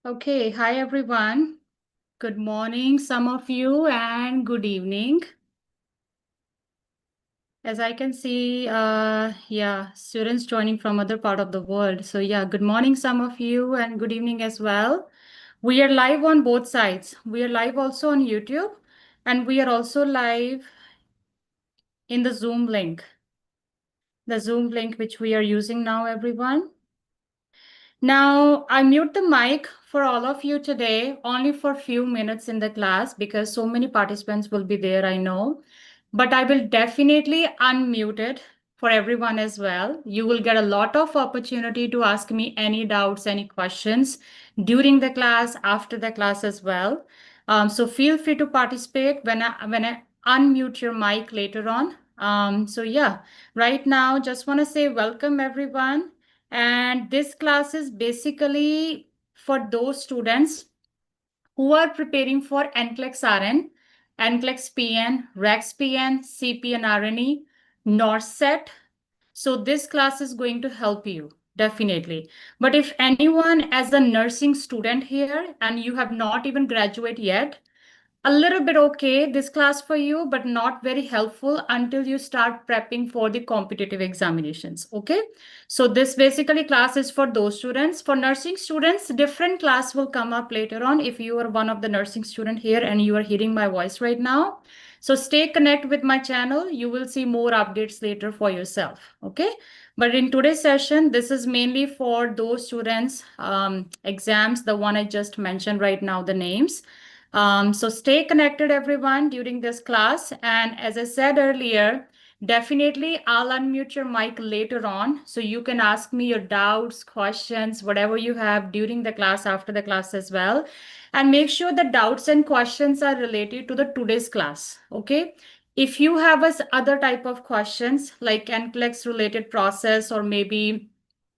Okay, hi everyone. Good morning, some of you, and good evening. As I can see, students joining from other part of the world. So yeah, good morning, some of you, and good evening as well. We are live on both sides. We are live also on YouTube, and we are also live in the Zoom link which we are using now, everyone. Now, I mute the mic for all of you today, only for a few minutes in the class because so many participants will be there, I know. But I will definitely unmute it for everyone as well. You will get a lot of opportunity to ask me any doubts, any questions during the class, after the class as well. So feel free to participate when I unmute your mic later on. Right now, just want to say welcome everyone. And this class is basically for those students who are preparing for NCLEX RN, NCLEX PN, REX PN, CPN RNE, NORCET. So this class is going to help you, definitely. But if anyone as a nursing student here and you have not even graduated yet, a little bit okay, this class for you, but not very helpful until you start prepping for the competitive examinations. Okay. So this basically class is for those students. For nursing students, different class will come up later on if you are one of the nursing student here and you are hearing my voice right now. So stay connected with my channel. You will see more updates later for yourself. Okay. But in today's session, this is mainly for those students, exams, the one I just mentioned right now, the names. So stay connected, everyone, during this class. And as I said earlier, definitely I'll unmute your mic later on so you can ask me your doubts, questions, whatever you have during the class, after the class as well. And make sure the doubts and questions are related to the today's class. Okay. If you have other type of questions like NCLEX related process or maybe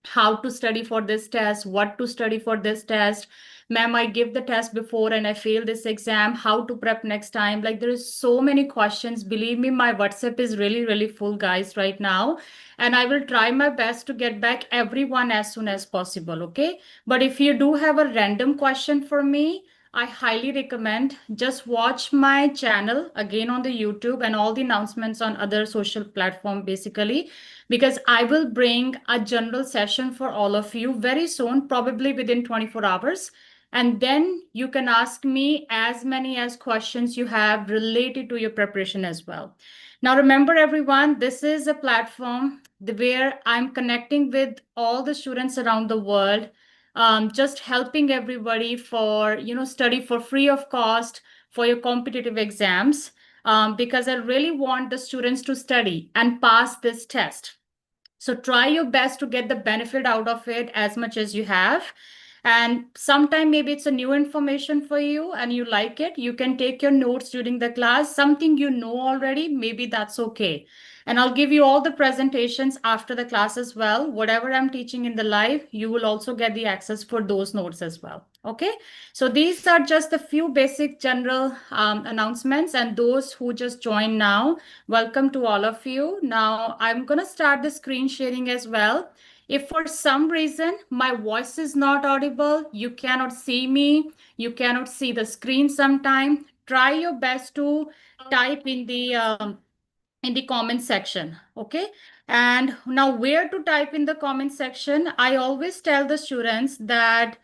how to study for this test, what to study for this test, ma'am, I give the test before and I fail this exam, how to prep next time. Like there is so many questions. Believe me, my WhatsApp is really, really full, guys, right now. And I will try my best to get back everyone as soon as possible. Okay. But if you do have a random question for me, I highly recommend just watch my channel again on the YouTube and all the announcements on other social platform basically, because I will bring a general session for all of you very soon, probably within 24 hours. And then you can ask me as many as questions you have related to your preparation as well. Now, remember everyone, this is a platform where I'm connecting with all the students around the world, just helping everybody for, study for free of cost for your competitive exams, because I really want the students to study and pass this test. So try your best to get the benefit out of it as much as you have. And sometime maybe it's a new information for you and you like it. You can take your notes during the class, something you know already, maybe that's okay. And I'll give you all the presentations after the class as well. Whatever I'm teaching in the live, you will also get the access for those notes as well. Okay. So these are just a few basic general announcements, and those who just joined now, welcome to all of you. Now I'm going to start the screen sharing as well. If for some reason my voice is not audible, you cannot see me, you cannot see the screen sometime, try your best to type in the comment section. Okay. And now where to type in the comment section? I always tell the students that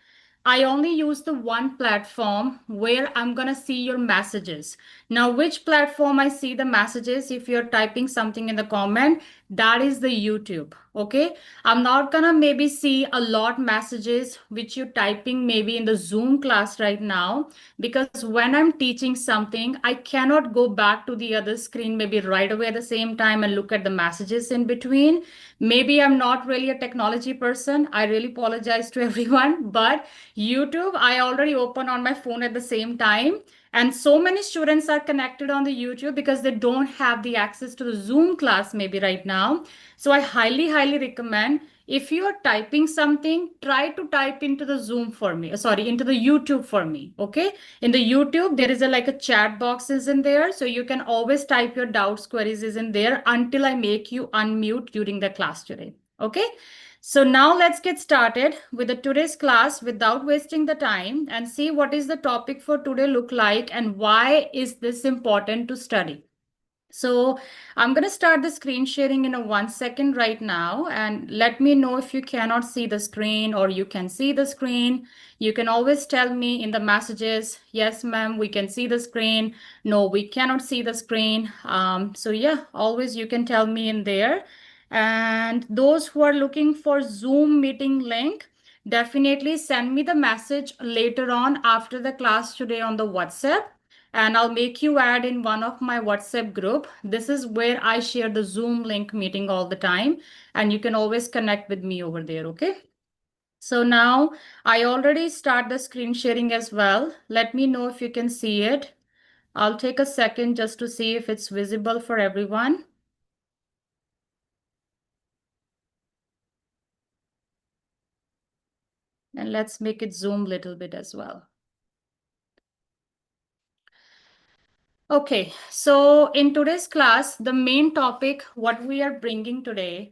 I only use the one platform where I'm going to see your messages. Now, which platform I see the messages? If you're typing something in the comment, that is the YouTube. Okay. I'm not going to maybe see a lot messages which you're typing maybe in the Zoom class right now, because when I'm teaching something, I cannot go back to the other screen maybe right away at the same time and look at the messages in between. Maybe I'm not really a technology person. I really apologize to everyone, but YouTube, I already open on my phone at the same time. And so many students are connected on the YouTube because they don't have the access to the Zoom class maybe right now. So I highly, highly recommend, if you are typing something, try to type into the Zoom for me, sorry, into the YouTube for me. Okay. In the YouTube, there is like a chat box is in there. So you can always type your doubts, queries is in there until I make you unmute during the class today. Okay. So now let's get started with the today's class without wasting the time and see what is the topic for today look like and why is this important to study. So I'm going to start the screen sharing in a 1 second right now, and let me know if you cannot see the screen or you can see the screen. You can always tell me in the messages, yes, ma'am, we can see the screen. No, we cannot see the screen. So yeah, always you can tell me in there. And those who are looking for Zoom meeting link, definitely send me the message later on after the class today on the WhatsApp, and I'll make you add in one of my WhatsApp group. This is where I share the Zoom link meeting all the time, and you can always connect with me over there, okay? So now I already start the screen sharing as well. Let me know if you can see it. I'll take a second just to see if it's visible for everyone. And let's make it zoom a little bit as well. Okay, so in today's class, the main topic, what we are bringing today,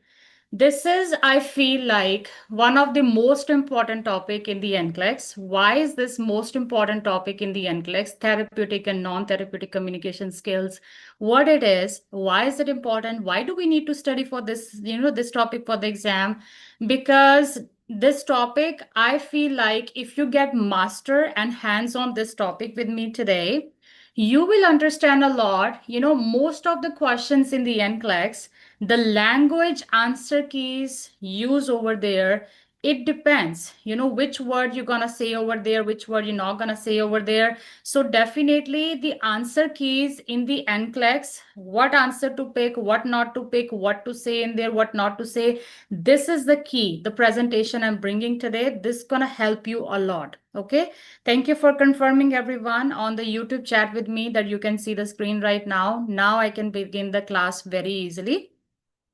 this is, I feel like, one of the most important topic in the NCLEX. Why is this most important topic in the NCLEX? Therapeutic and non-therapeutic communication skills. What it is, why is it important? Why do we need to study for this, this topic for the exam? Because this topic, I feel like if you get master and hands on this topic with me today, you will understand a lot. Most of the questions in the NCLEX, the language answer keys used over there, it depends, which word you're gonna say over there, which word you're not gonna say over there. So definitely the answer keys in the NCLEX, what answer to pick, what not to pick, what to say in there, what not to say. This is the key, the presentation I'm bringing today. This is gonna help you a lot, okay? Thank you for confirming everyone on the YouTube chat with me that you can see the screen right now. Now I can begin the class very easily.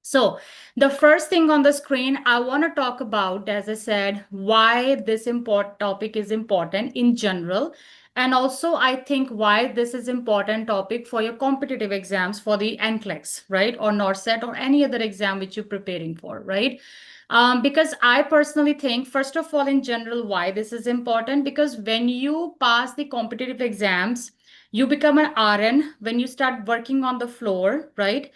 So the first thing on the screen, I want to talk about, as I said, why this important topic is important in general. And also, I think why this is important topic for your competitive exams for the NCLEX, right? Or NORCET or any other exam which you're preparing for, right? Because I personally think, first of all, in general, why this is important, because when you pass the competitive exams, you become an RN when you start working on the floor, right?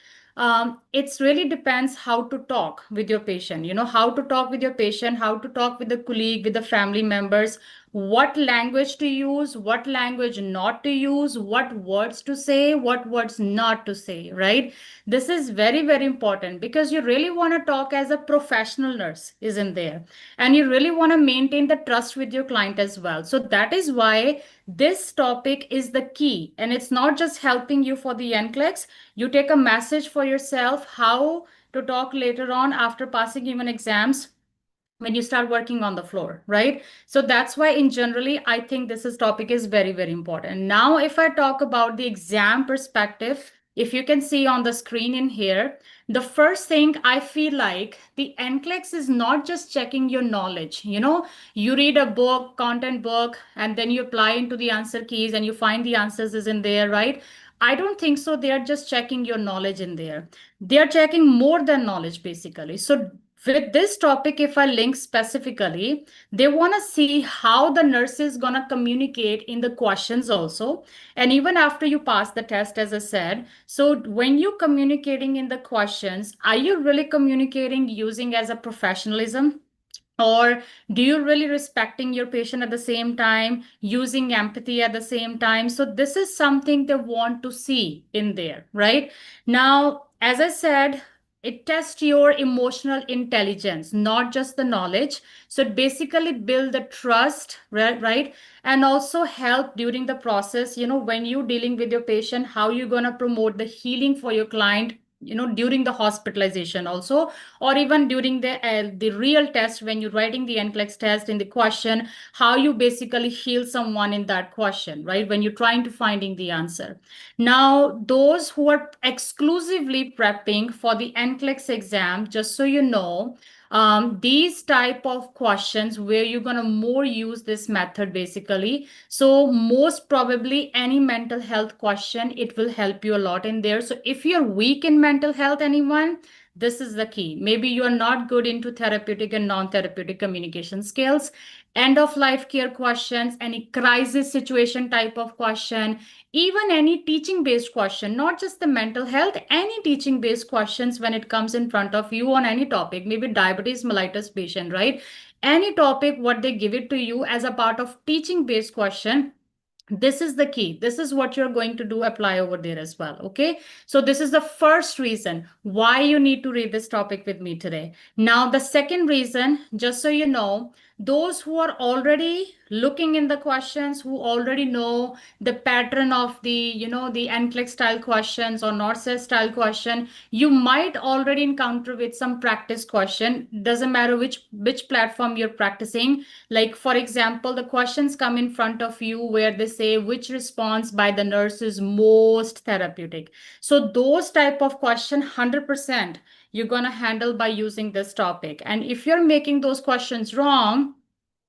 It's really depends how to talk with your patient, how to talk with your patient, how to talk with the colleague, with the family members, what language to use, what language not to use, what words to say, what words not to say, right? This is very, very important because you really want to talk as a professional nurse, isn't there? And you really want to maintain the trust with your client as well. So that is why this topic is the key. And it's not just helping you for the NCLEX. You take a message for yourself how to talk later on after passing even exams when you start working on the floor, right? So that's why in generally, I think this is topic is very, very important. Now, if I talk about the exam perspective, if you can see on the screen in here, the first thing I feel like the NCLEX is not just checking your knowledge. You read a book, content book, and then you apply into the answer keys and you find the answers is in there, right? I don't think so. They are just checking your knowledge in there. They are checking more than knowledge, basically. So with this topic, if I link specifically, they want to see how the nurse is going to communicate in the questions also. And even after you pass the test, as I said, so when you're communicating in the questions, are you really communicating using as a professionalism? Or do you really respecting your patient at the same time, using empathy at the same time? So this is something they want to see in there, right? Now, as I said, it tests your emotional intelligence, not just the knowledge. So it basically build the trust, right? And also help during the process, when you're dealing with your patient, how you're going to promote the healing for your client, during the hospitalization also, or even during the real test when you're writing the NCLEX test in the question, how you basically heal someone in that question, right? When you're trying to finding the answer. Now, those who are exclusively prepping for the NCLEX exam, just so you know, these type of questions where you're going to more use this method basically. So most probably any mental health question, it will help you a lot in there. So if you're weak in mental health, anyone, This is the key. Maybe you are not good into therapeutic and non-therapeutic communication skills, end of life care questions, any crisis situation type of question, even any teaching based question, not just the mental health, any teaching based questions when it comes in front of you on any topic, maybe diabetes mellitus patient, right? Any topic, what they give it to you as a part of teaching based question, this is the key. This is what you're going to do, apply over there as well. Okay. So this is the first reason why you need to read this topic with me today. Now, the second reason, just so you know, those who are already looking in the questions, who already know the pattern of the, the NCLEX style questions or NORCES style question, you might already encounter with some practice question. Doesn't matter which platform you're practicing. Like, for example, the questions come in front of you where they say which response by the nurse is most therapeutic. So those type of question, 100% you're going to handle by using this topic. And if you're making those questions wrong,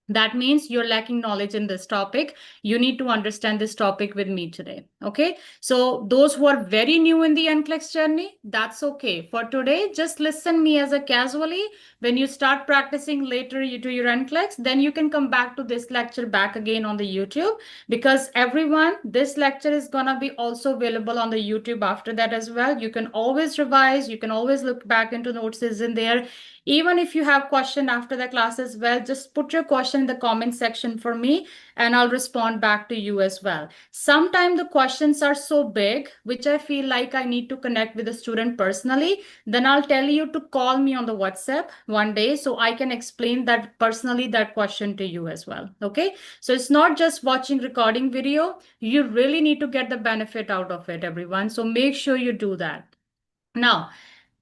that means you're lacking knowledge in this topic. You need to understand this topic with me today. Okay. So those who are very new in the NCLEX journey, that's okay. For today, just listen me as a casually. When you start practicing later you do your NCLEX, then you can come back to this lecture back again on the YouTube, because everyone, this lecture is going to be also available on the YouTube after that as well. You can always revise. You can always look back into notes is in there. Even if you have question after the class as well, just put your question in the comment section for me and I'll respond back to you as well. Sometimes the questions are so big, which I feel like I need to connect with the student personally. Then I'll tell you to call me on the WhatsApp one day so I can explain that personally, that question to you as well. Okay. So it's not just watching recording video. You really need to get the benefit out of it, everyone. So make sure you do that. Now,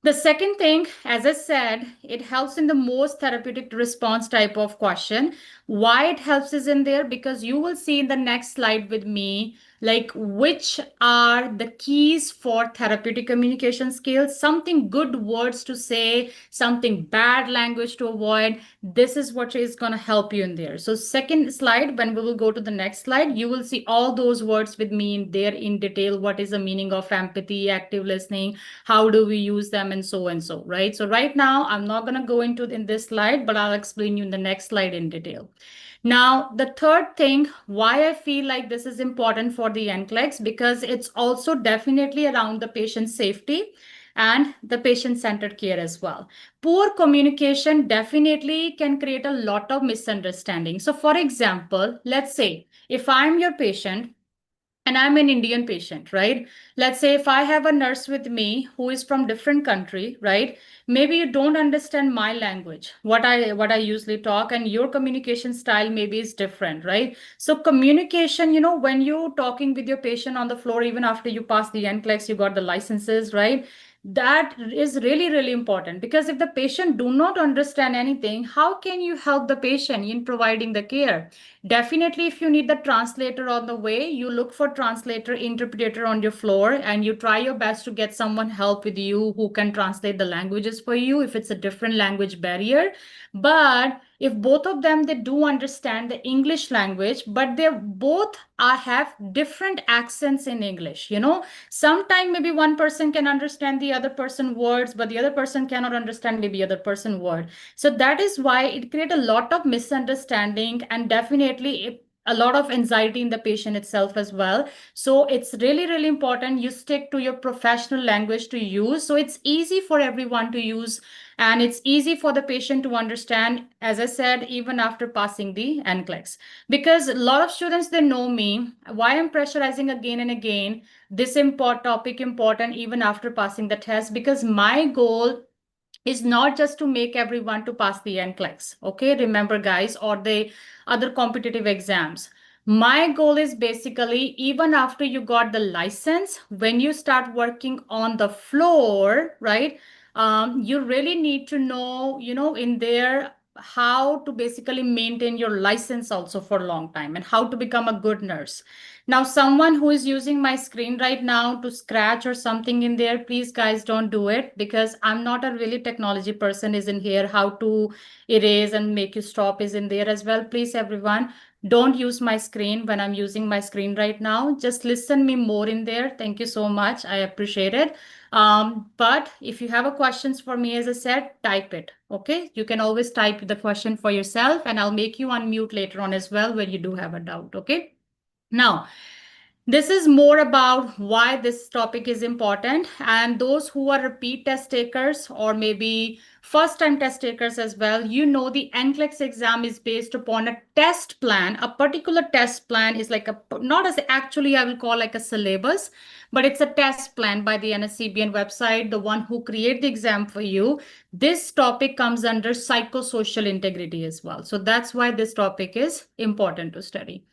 the second thing, as I said, it helps in the most therapeutic response type of question. Why it helps is in there because you will see in the next slide with me, like which are the keys for therapeutic communication skills, something good words to say, something bad language to avoid. This is what is going to help you in there. So second slide, when we will go to the next slide, you will see all those words with me in there in detail. What is the meaning of empathy, active listening, how do we use them, and so, right? So right now, I'm not going to go into in this slide, but I'll explain you in the next slide in detail. Now, the third thing, why I feel like this is important for the NCLEX, because it's also definitely around the patient safety and the patient-centered care as well. Poor communication definitely can create a lot of misunderstanding. So for example, let's say if I'm your patient, and I'm an Indian patient, right? Let's say if I have a nurse with me who is from different country, right? Maybe you don't understand my language, what I usually talk, and your communication style maybe is different, right? So communication, when you're talking with your patient on the floor, even after you pass the NCLEX, you got the licenses, right? That is really, really important, because if the patient do not understand anything, how can you help the patient in providing the care? Definitely, if you need the translator on the way, you look for translator, interpreter on your floor, and you try your best to get someone help with you who can translate the languages for you if it's a different language barrier. But if both of them, they do understand the English language, but they both have different accents in English, sometimes maybe one person can understand the other person words, but the other person cannot understand maybe other person word. So that is why it creates a lot of misunderstanding and definitely a lot of anxiety in the patient itself as well. So it's really, really important you stick to your professional language to use. So it's easy for everyone to use and it's easy for the patient to understand, as I said, even after passing the NCLEX. Because a lot of students, they know me, why I'm pressurizing again and again, this topic important even after passing the test, because my goal is not just to make everyone to pass the NCLEX, okay? Remember, guys, or the other competitive exams. My goal is basically, even after you got the license, when you start working on the floor, right? You really need to know, in there, how to basically maintain your license also for a long time and how to become a good nurse. Now, someone who is using my screen right now to scratch or something in there, please guys don't do it, because I'm not a really technology person is in here. How to erase and make you stop is in there as well. Please, everyone, don't use my screen when I'm using my screen right now. Just listen me more in there. Thank you so much. I appreciate it. But if you have a questions for me, as I said, type it. Okay, you can always type the question for yourself, and I'll make you unmute later on as well when you do have a doubt. Okay. Now, this is more about why this topic is important, and those who are repeat test takers or maybe first time test takers as well, you know the NCLEX exam is based upon a test plan. A particular test plan is like a, not as actually I will call like a syllabus, but it's a test plan by the NSCBN website, the one who create the exam for you. This topic comes under psychosocial integrity as well. So that's why this topic is important to study.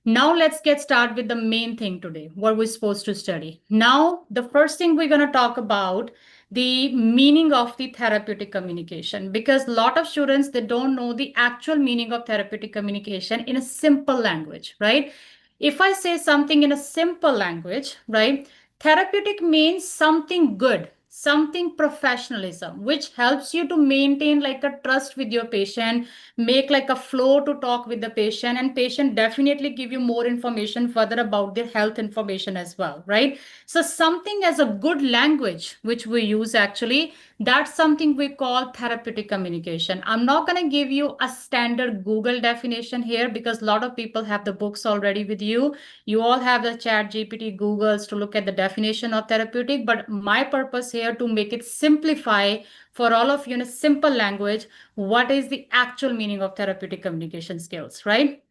Now let's get started with the main thing today, what we're supposed to study. Now, the first thing we're going to talk about the meaning of the therapeutic communication, because a lot of students, they don't know the actual meaning of therapeutic communication in a simple language, right? If I say something in a simple language, right? Therapeutic means something good, something professionalism, which helps you to maintain like a trust with your patient, make like a flow to talk with the patient, and patient definitely give you more information further about their health information as well, right? So something as a good language which we use, actually that's something we call therapeutic communication. I'm not going to give you a standard Google definition here because a lot of people have the books already with you. You all have the chat GPT Googles to look at the definition of therapeutic, but my purpose here to make it simplify for all of you in a simple language, what is the actual meaning of therapeutic communication skills, right?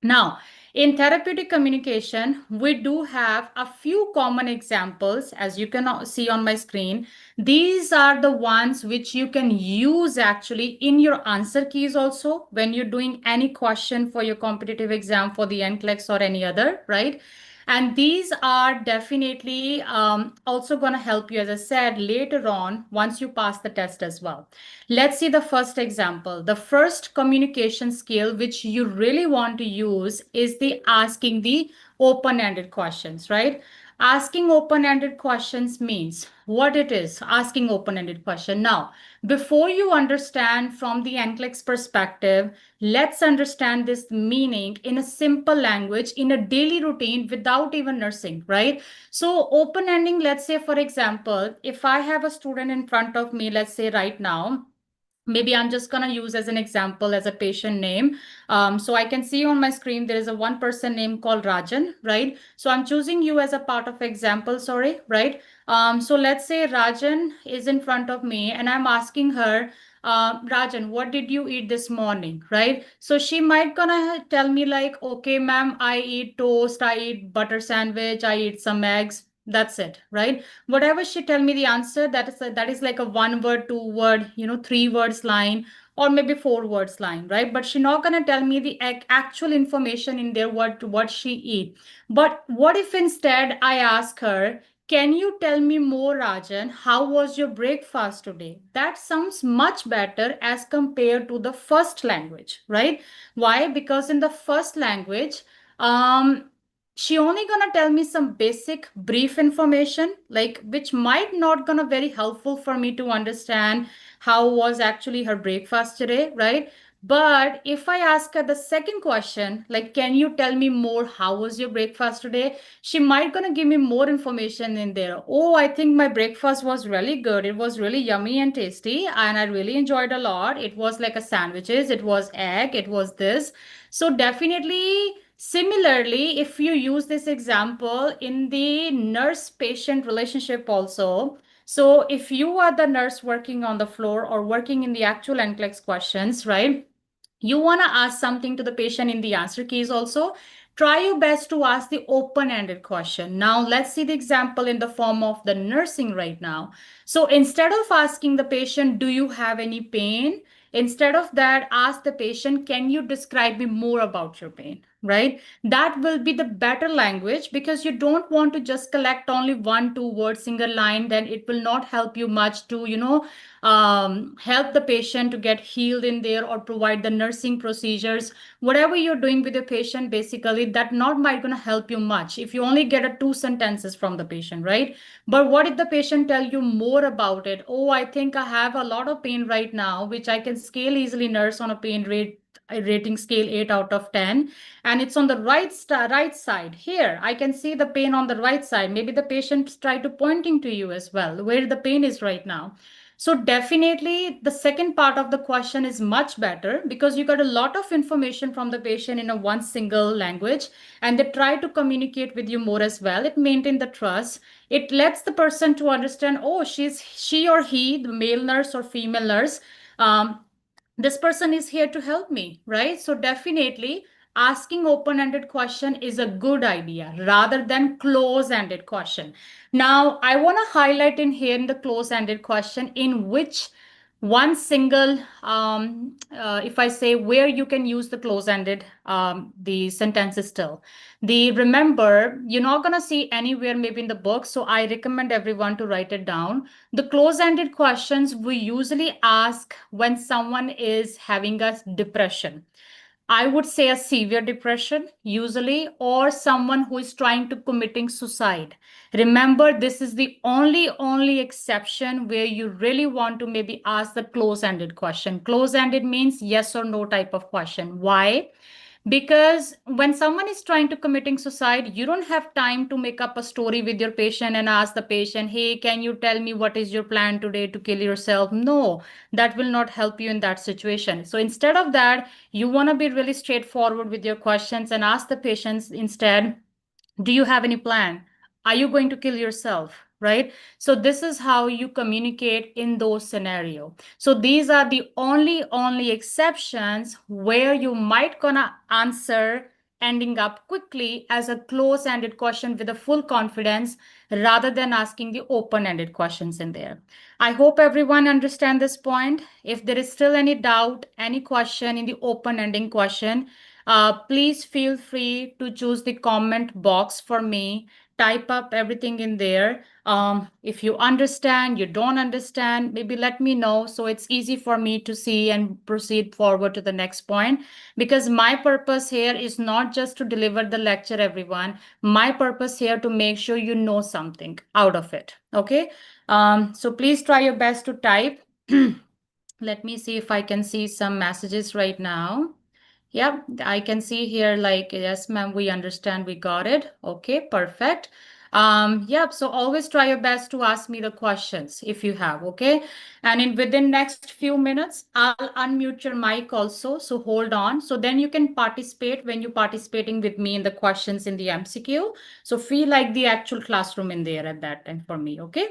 Now, in therapeutic communication, we do have a few common examples, as you can see on my screen. These are the ones which you can use actually in your answer keys also when you're doing any question for your competitive exam for the NCLEX or any other, right? And these are definitely also going to help you, as I said, later on once you pass the test as well. Let's see the first example. The first communication skill which you really want to use is the asking the open-ended questions, right? Asking open-ended questions means what it is, asking open-ended question. Now, before you understand from the NCLEX perspective, let's understand this meaning in a simple language, in a daily routine without even nursing, right? So open ending, let's say, for example, if I have a student in front of me, let's say right now, maybe I'm just going to use as an example as a patient name. So I can see on my screen, there is a one person name called Rajan, right? So I'm choosing you as a part of example, sorry, right? So let's say Rajan is in front of me and I'm asking her, Rajan, what did you eat this morning, right? So she might gonna tell me like, okay, ma'am, I eat toast, I eat butter sandwich, I eat some eggs. That's it, right? Whatever she tell me the answer, that is like a one word, two word, 3 words line, or maybe 4 words line, right? But she's not gonna tell me the actual information in there what she eat. But what if instead I ask her, can you tell me more, Rajan? How was your breakfast today? That sounds much better as compared to the first language, right? Why? Because in the first language, she only gonna tell me some basic brief information, like which might not gonna very helpful for me to understand how was actually her breakfast today, right? But if I ask her the second question, like, can you tell me more? How was your breakfast today? She might gonna give me more information in there. Oh, I think my breakfast was really good. It was really yummy and tasty, and I really enjoyed a lot. It was like a sandwiches, it was egg, it was this. So definitely, similarly, if you use this example in the nurse-patient relationship also, so if you are the nurse working on the floor or working in the actual NCLEX questions, right? You want to ask something to the patient in the answer keys also. Try your best to ask the open-ended question. Now, let's see the example in the form of the nursing right now. So instead of asking the patient, do you have any pain? Instead of that, ask the patient, can you describe me more about your pain, right? That will be the better language because you don't want to just collect only 1, 2 word single line. Then it will not help you much to, help the patient to get healed in there or provide the nursing procedures. Whatever you're doing with the patient, basically, that not might going to help you much if you only get a 2 sentences from the patient, right? But what if the patient tell you more about it? Oh, I think I have a lot of pain right now, which I can scale easily nurse on a pain rate rating scale 8 out of 10, and it's on the right side here. I can see the pain on the right side. Maybe the patient try to pointing to you as well, where the pain is right now. So definitely the second part of the question is much better because you got a lot of information from the patient in a one single language, and they try to communicate with you more as well. It maintains the trust. It lets the person to understand, oh, she or he, the male nurse or female nurse, um, this person is here to help me, right? So definitely asking open-ended question is a good idea rather than close-ended question. Now, I want to highlight in here in the close-ended question in which one single, if I say where you can use the close-ended, the sentences still. Remember, you're not going to see anywhere maybe in the book, so I recommend everyone to write it down. The close-ended questions we usually ask when someone is having a depression. I would say a severe depression, usually, or someone who is trying to committing suicide. Remember, this is the only exception where you really want to maybe ask the close-ended question. Close-ended means yes or no type of question. Why? Because when someone is trying to committing suicide, you don't have time to make up a story with your patient and ask the patient, hey, can you tell me what is your plan today to kill yourself? No, that will not help you in that situation. So instead of that, you want to be really straightforward with your questions and ask the patients instead, do you have any plan? Are you going to kill yourself? Right? So this is how you communicate in those scenarios. So these are the only exceptions where you might gonna answer ending up quickly as a close-ended question with a full confidence rather than asking the open-ended questions in there. I hope everyone understand this point. If there is still any doubt, any question in the open-ending question, please feel free to choose the comment box for me. Type up everything in there. If you understand, you don't understand, maybe let me know so it's easy for me to see and proceed forward to the next point. Because my purpose here is not just to deliver the lecture, everyone. My purpose here to make sure you know something out of it. Okay. So please try your best to type. Let me see if I can see some messages right now. Yep, I can see here like, yes, ma'am, we understand, we got it. Okay, perfect. Yep, so always try your best to ask me the questions if you have, okay? And within next few minutes, I'll unmute your mic also, so hold on. So then you can participate when you're participating with me in the questions in the MCQ. So feel like the actual classroom in there at that time for me, okay?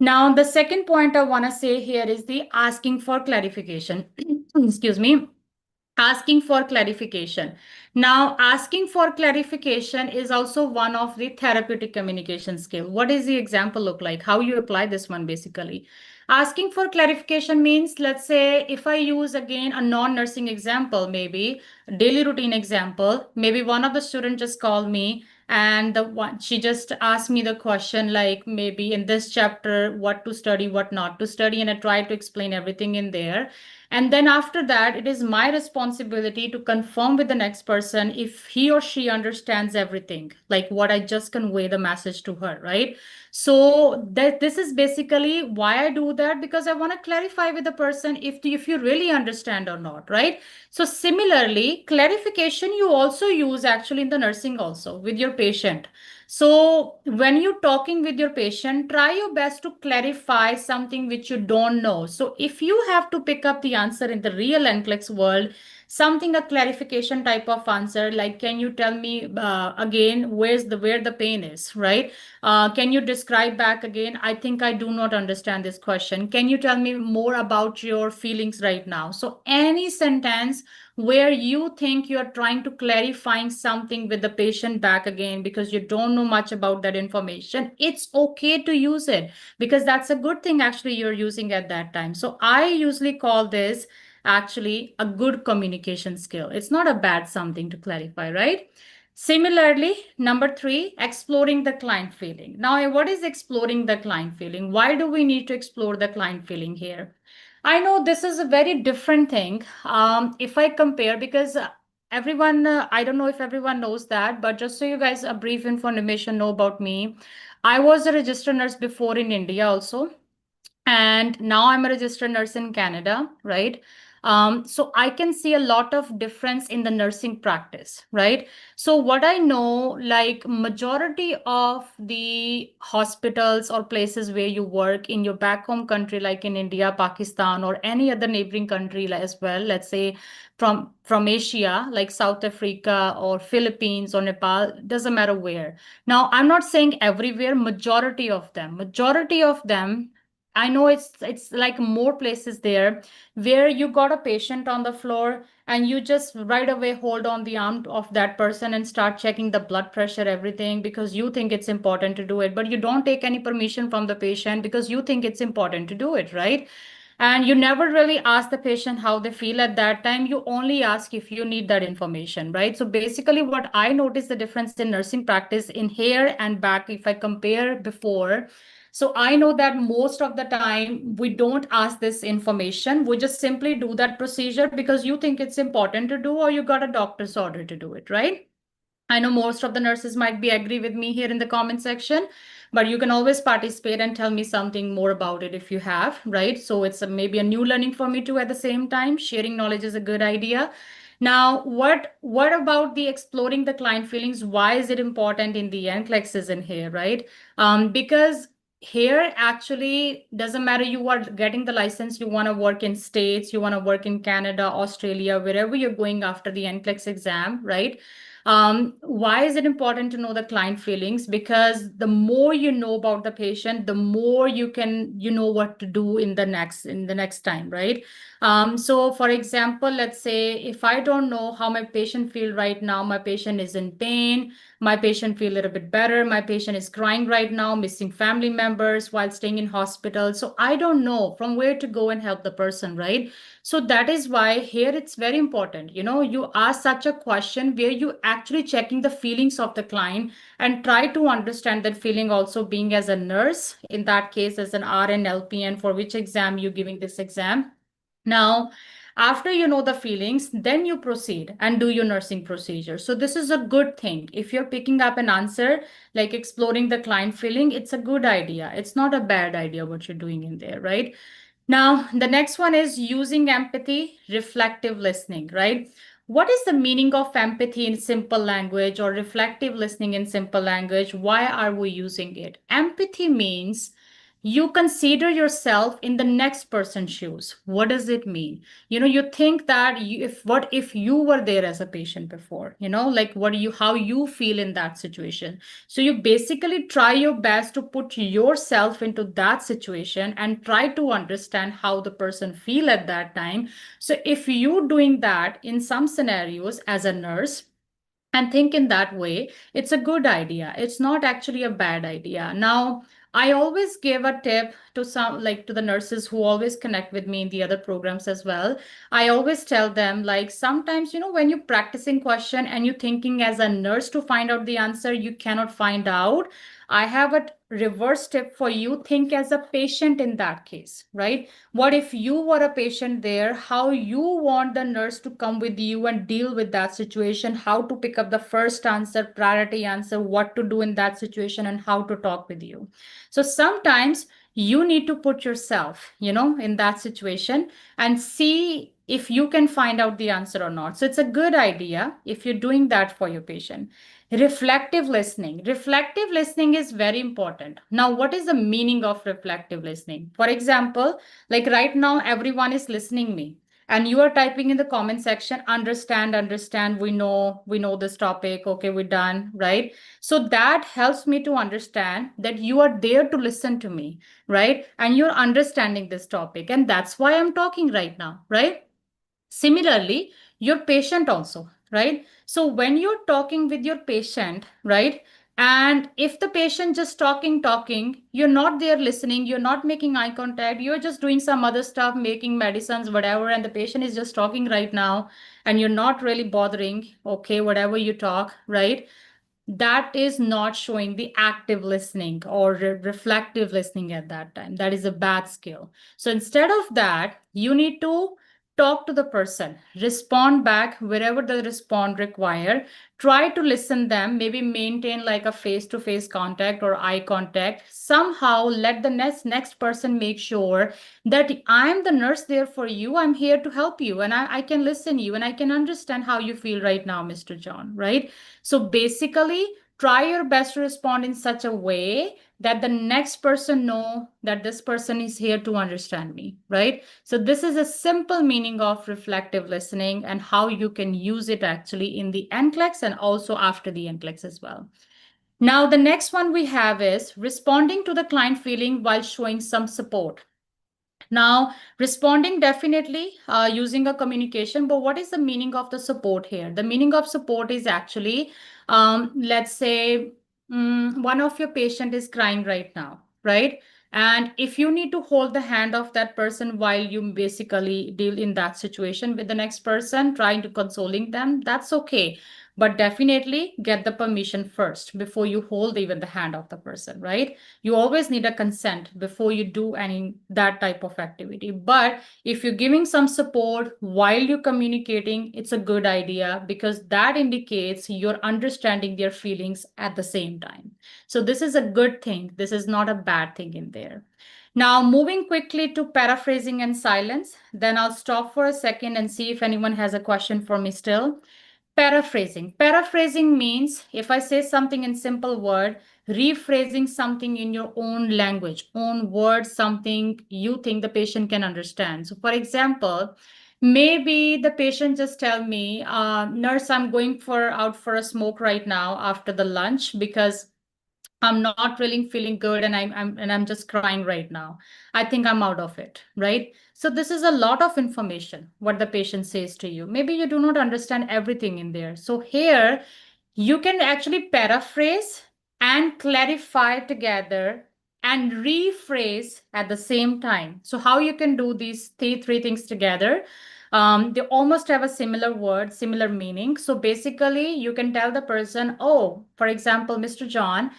Now, the second point I want to say here is the asking for clarification. Excuse me. Asking for clarification. Now, asking for clarification is also one of the therapeutic communication skill. What does the example look like? How you apply this one basically? Asking for clarification means, let's say, if I use again a non-nursing example, maybe daily routine example, maybe one of the students just called me and she just asked me the question like maybe in this chapter, what to study, what not to study, and I try to explain everything in there. And then after that, it is my responsibility to confirm with the next person if he or she understands everything, like what I just convey the message to her, right? So this is basically why I do that, because I want to clarify with the person if you really understand or not, right? So similarly, clarification you also use actually in the nursing also with your patient. So when you're talking with your patient, try your best to clarify something which you don't know. So if you have to pick up the answer in the real NCLEX world, something a clarification type of answer, like can you tell me again where the pain is, right? Can you describe back again? I think I do not understand this question. Can you tell me more about your feelings right now? So any sentence where you think you're trying to clarifying something with the patient back again because you don't know much about that information, it's okay to use it because that's a good thing actually you're using at that time. So I usually call this actually a good communication skill. It's not a bad something to clarify, right? Similarly, number 3, exploring the client feeling. Now, what is exploring the client feeling? Why do we need to explore the client feeling here? I know this is a very different thing. If I compare, because everyone, I don't know if everyone knows that, but just so you guys a brief information know about me, I was a registered nurse before in India also. And now I'm a registered nurse in Canada, right? So I can see a lot of difference in the nursing practice, right? So what I know, like majority of the hospitals or places where you work in your back home country, like in India, Pakistan, or any other neighboring country as well, let's say from Asia, like South Africa or Philippines or Nepal, doesn't matter where. Now, I'm not saying everywhere, majority of them, I know it's like more places there where you got a patient on the floor and you just right away hold on the arm of that person and start checking the blood pressure, everything, because you think it's important to do it, but you don't take any permission from the patient because you think it's important to do it, right? And you never really ask the patient how they feel at that time. You only ask if you need that information, right? So basically, what I noticed the difference in nursing practice in here and back, if I compare before. So I know that most of the time we don't ask this information. We just simply do that procedure because you think it's important to do or you got a doctor's order to do it, right? I know most of the nurses might be agree with me here in the comment section, but you can always participate and tell me something more about it if you have, right? So it's maybe a new learning for me too at the same time. Sharing knowledge is a good idea. Now, what about the exploring the client feelings? Why is it important in the NCLEX is in here, right? Because here actually doesn't matter you are getting the license, you want to work in states, you want to work in Canada, Australia, wherever you're going after the NCLEX exam, right? Why is it important to know the client feelings? Because the more you know about the patient, the more you know what to do in the next time, right? So for example, let's say if I don't know how my patient feel right now, my patient is in pain, my patient feel a little bit better, my patient is crying right now, missing family members while staying in hospital. So I don't know from where to go and help the person, right? So that is why here it's very important. You ask such a question where you actually checking the feelings of the client and try to understand that feeling also being as a nurse, in that case as an RN, LPN, for which exam you're giving this exam. Now, after you know the feelings, then you proceed and do your nursing procedure. So this is a good thing. If you're picking up an answer, like exploring the client feeling, it's a good idea. It's not a bad idea what you're doing in there, right? Now, the next one is using empathy, reflective listening, right? What is the meaning of empathy in simple language or reflective listening in simple language? Why are we using it? Empathy means you consider yourself in the next person's shoes. What does it mean? You think that what if you were there as a patient before, like how you feel in that situation. So you basically try your best to put yourself into that situation and try to understand how the person feel at that time. So if you doing that in some scenarios as a nurse, and think in that way, it's a good idea. It's not actually a bad idea. Now, I always give a tip to to the nurses who always connect with me in the other programs as well. I always tell them, like, sometimes, when you're practicing question and you're thinking as a nurse to find out the answer, you cannot find out. I have a reverse tip for you. Think as a patient in that case, right? What if you were a patient there? How you want the nurse to come with you and deal with that situation? How to pick up the first answer, priority answer, what to do in that situation, and how to talk with you. So sometimes you need to put yourself, in that situation and see if you can find out the answer or not. So it's a good idea if you're doing that for your patient. Reflective listening. Reflective listening is very important. Now, what is the meaning of reflective listening? For example, like right now, everyone is listening me. And you are typing in the comment section, understand, we know this topic. Okay, we're done, right? So that helps me to understand that you are there to listen to me, right? And you're understanding this topic. And that's why I'm talking right now, right? Similarly, your patient also, right? So when you're talking with your patient, right? And if the patient just talking, you're not there listening, you're not making eye contact, you're just doing some other stuff, making medicines, whatever, and the patient is just talking right now, and you're not really bothering, okay, whatever you talk, right? That is not showing the active listening or reflective listening at that time. That is a bad skill. So instead of that, you need to talk to the person, respond back wherever the respond require, try to listen them, maybe maintain like a face-to-face contact or eye contact, somehow let the next person make sure that I'm the nurse there for you, I'm here to help you, and I can listen you and I can understand how you feel right now, Mr. John, right? So basically try your best to respond in such a way that the next person know that this person is here to understand me, right? So this is a simple meaning of reflective listening and how you can use it actually in the NCLEX and also after the NCLEX as well. Now, the next one we have is responding to the client feeling while showing some support. Now, responding definitely using a communication, but what is the meaning of the support here? The meaning of support is actually, let's say, one of your patient is crying right now, right? And if you need to hold the hand of that person while you basically deal in that situation with the next person, trying to consoling them, that's okay. But definitely get the permission first before you hold even the hand of the person, right? You always need a consent before you do any that type of activity. But if you're giving some support while you're communicating, it's a good idea because that indicates you're understanding their feelings at the same time. So this is a good thing. This is not a bad thing in there. Now, moving quickly to paraphrasing and silence, then I'll stop for a second and see if anyone has a question for me still. Paraphrasing. Paraphrasing means if I say something in simple word, rephrasing something in your own language, own words, something you think the patient can understand. So for example, maybe the patient just tell me, nurse, I'm going out for a smoke right now after the lunch because I'm not really feeling good and I'm just crying right now. I think I'm out of it, right? So this is a lot of information what the patient says to you. Maybe you do not understand everything in there. So here you can actually paraphrase and clarify together and rephrase at the same time. So how you can do these three things together? They almost have a similar word, similar meaning. So basically, you can tell the person, oh, for example, Mr. John,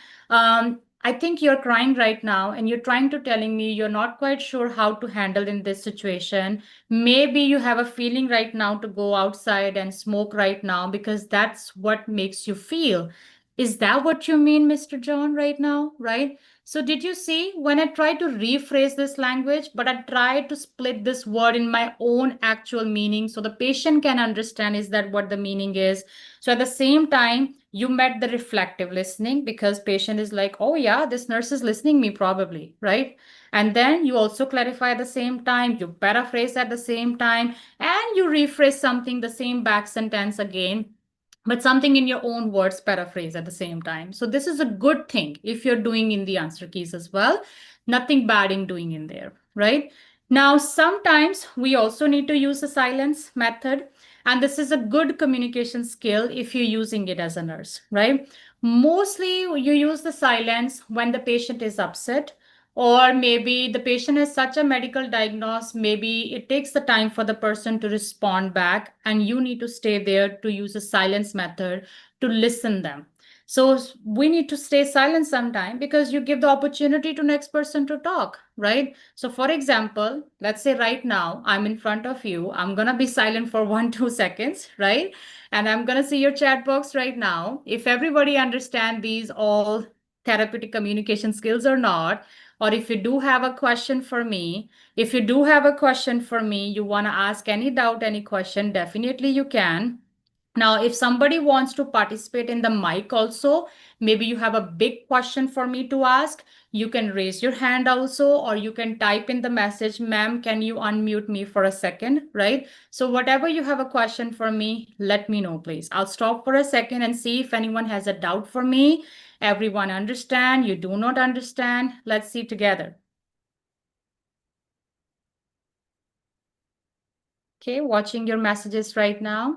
I think you're crying right now and you're trying to telling me you're not quite sure how to handle in this situation. Maybe you have a feeling right now to go outside and smoke right now because that's what makes you feel. Is that what you mean, Mr. John, right now? Right? So did you see when I try to rephrase this language, but I try to split this word in my own actual meaning so the patient can understand is that what the meaning is. So at the same time, you met the reflective listening because patient is like, oh yeah, this nurse is listening me probably, right? And then you also clarify at the same time, you paraphrase at the same time, and you rephrase something, the same back sentence again, but something in your own words, paraphrase at the same time. So this is a good thing if you're doing in the answer keys as well. Nothing bad in doing in there, right? Now, sometimes we also need to use a silence method. And this is a good communication skill if you're using it as a nurse, right? Mostly you use the silence when the patient is upset, or maybe the patient has such a medical diagnosis, maybe it takes the time for the person to respond back, and you need to stay there to use a silence method to listen them. So we need to stay silent sometime because you give the opportunity to next person to talk, right? So for example, let's say right now I'm in front of you. I'm going to be silent for 1-2 seconds, right? And I'm going to see your chat box right now. If everybody understand these all therapeutic communication skills or not, or if you do have a question for me, you want to ask any doubt, any question, definitely you can. Now, if somebody wants to participate in the mic also, maybe you have a big question for me to ask, you can raise your hand also, or you can type in the message, ma'am, can you unmute me for a second, right? So whatever you have a question for me, let me know, please. I'll stop for a second and see if anyone has a doubt for me. Everyone understand? You do not understand? Let's see together. Okay, watching your messages right now.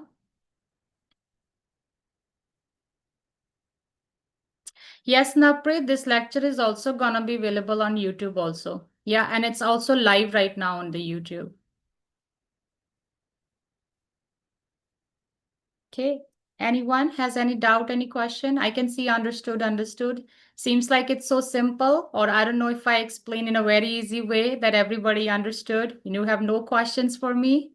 Yes, Naprit, this lecture is also gonna be available on YouTube also. Yeah, and it's also live right now on the YouTube. Okay, anyone has any doubt, any question? I can see understood. Seems like it's so simple, or I don't know if I explain in a very easy way that everybody understood. You have no questions for me?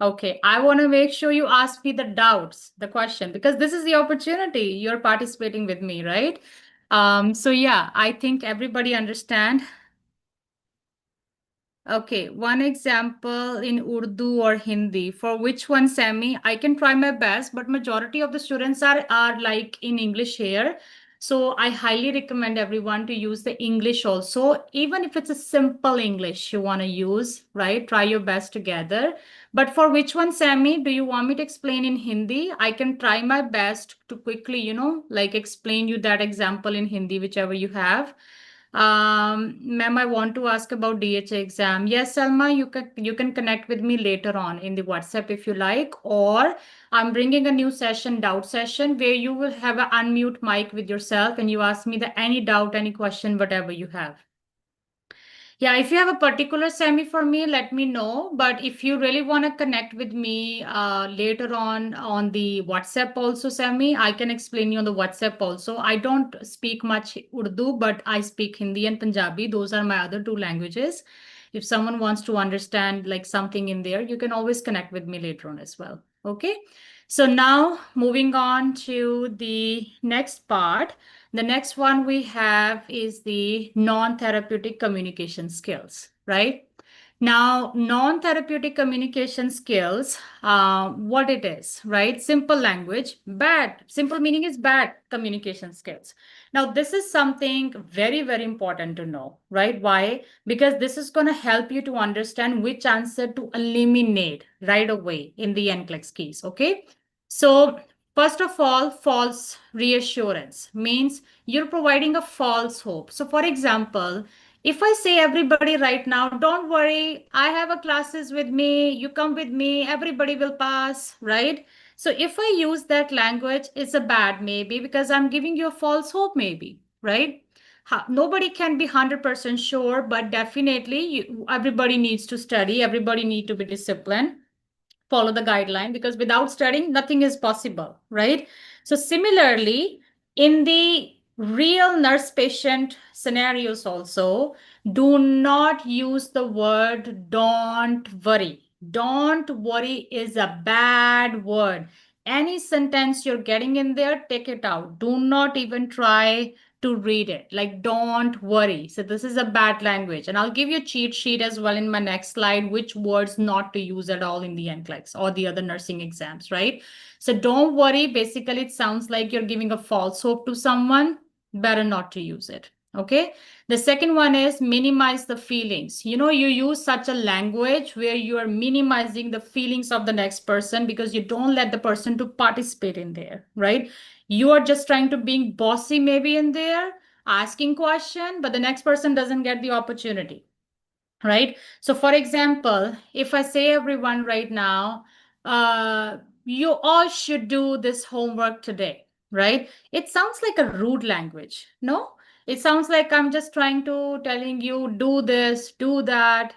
Okay, I want to make sure you ask me the doubts, the question, because this is the opportunity. You're participating with me, right? So yeah, I think everybody understand. Okay, one example in Urdu or Hindi. For which one, Sammy? I can try my best, but majority of the students are like in English here. So I highly recommend everyone to use the English also, even if it's a simple English you want to use, right? Try your best together. But for which one, Sammy, do you want me to explain in Hindi? I can try my best to quickly, like explain you that example in Hindi, whichever you have. Ma'am, I want to ask about DHA exam. Yes, Salma, you can connect with me later on in the WhatsApp if you like, or I'm bringing a new session, doubt session, where you will have an unmute mic with yourself and you ask me the any doubt, any question, whatever you have. Yeah, if you have a particular semi for me, let me know. But if you really want to connect with me later on the WhatsApp also, semi, I can explain you on the WhatsApp also. I don't speak much Urdu, but I speak Hindi and Punjabi. Those are my other two languages. If someone wants to understand like something in there, you can always connect with me later on as well. Okay. So now moving on to the next part. The next one we have is the non-therapeutic communication skills, right? Now, non-therapeutic communication skills, what it is, right? Simple language, bad. Simple meaning is bad communication skills. Now, this is something very, very important to know, right? Why? Because this is going to help you to understand which answer to eliminate right away in the NCLEX keys, okay? So, first of all, false reassurance means you're providing a false hope. So, for example, if I say everybody right now, don't worry, I have a classes with me, you come with me, everybody will pass, right? So if I use that language, it's a bad maybe because I'm giving you a false hope maybe, right? Nobody can be 100% sure, but definitely everybody needs to study, everybody need to be disciplined, follow the guideline, because without studying nothing is possible, right? So similarly, in the real nurse patient scenarios also, do not use the word don't worry. Don't worry is a bad word. Any sentence you're getting in there, take it out. Do not even try to read it. Like, don't worry. So this is a bad language. And I'll give you a cheat sheet as well in my next slide, which words not to use at all in the NCLEX or the other nursing exams, right? So don't worry. Basically, it sounds like you're giving a false hope to someone. Better not to use it. Okay. The second one is minimize the feelings. You use such a language where you are minimizing the feelings of the next person because you don't let the person to participate in there, right? You are just trying to being bossy maybe in there, asking question, but the next person doesn't get the opportunity, right? So for example, if I say everyone right now, you all should do this homework today, right? It sounds like a rude language, no? It sounds like I'm just trying to telling you do this, do that,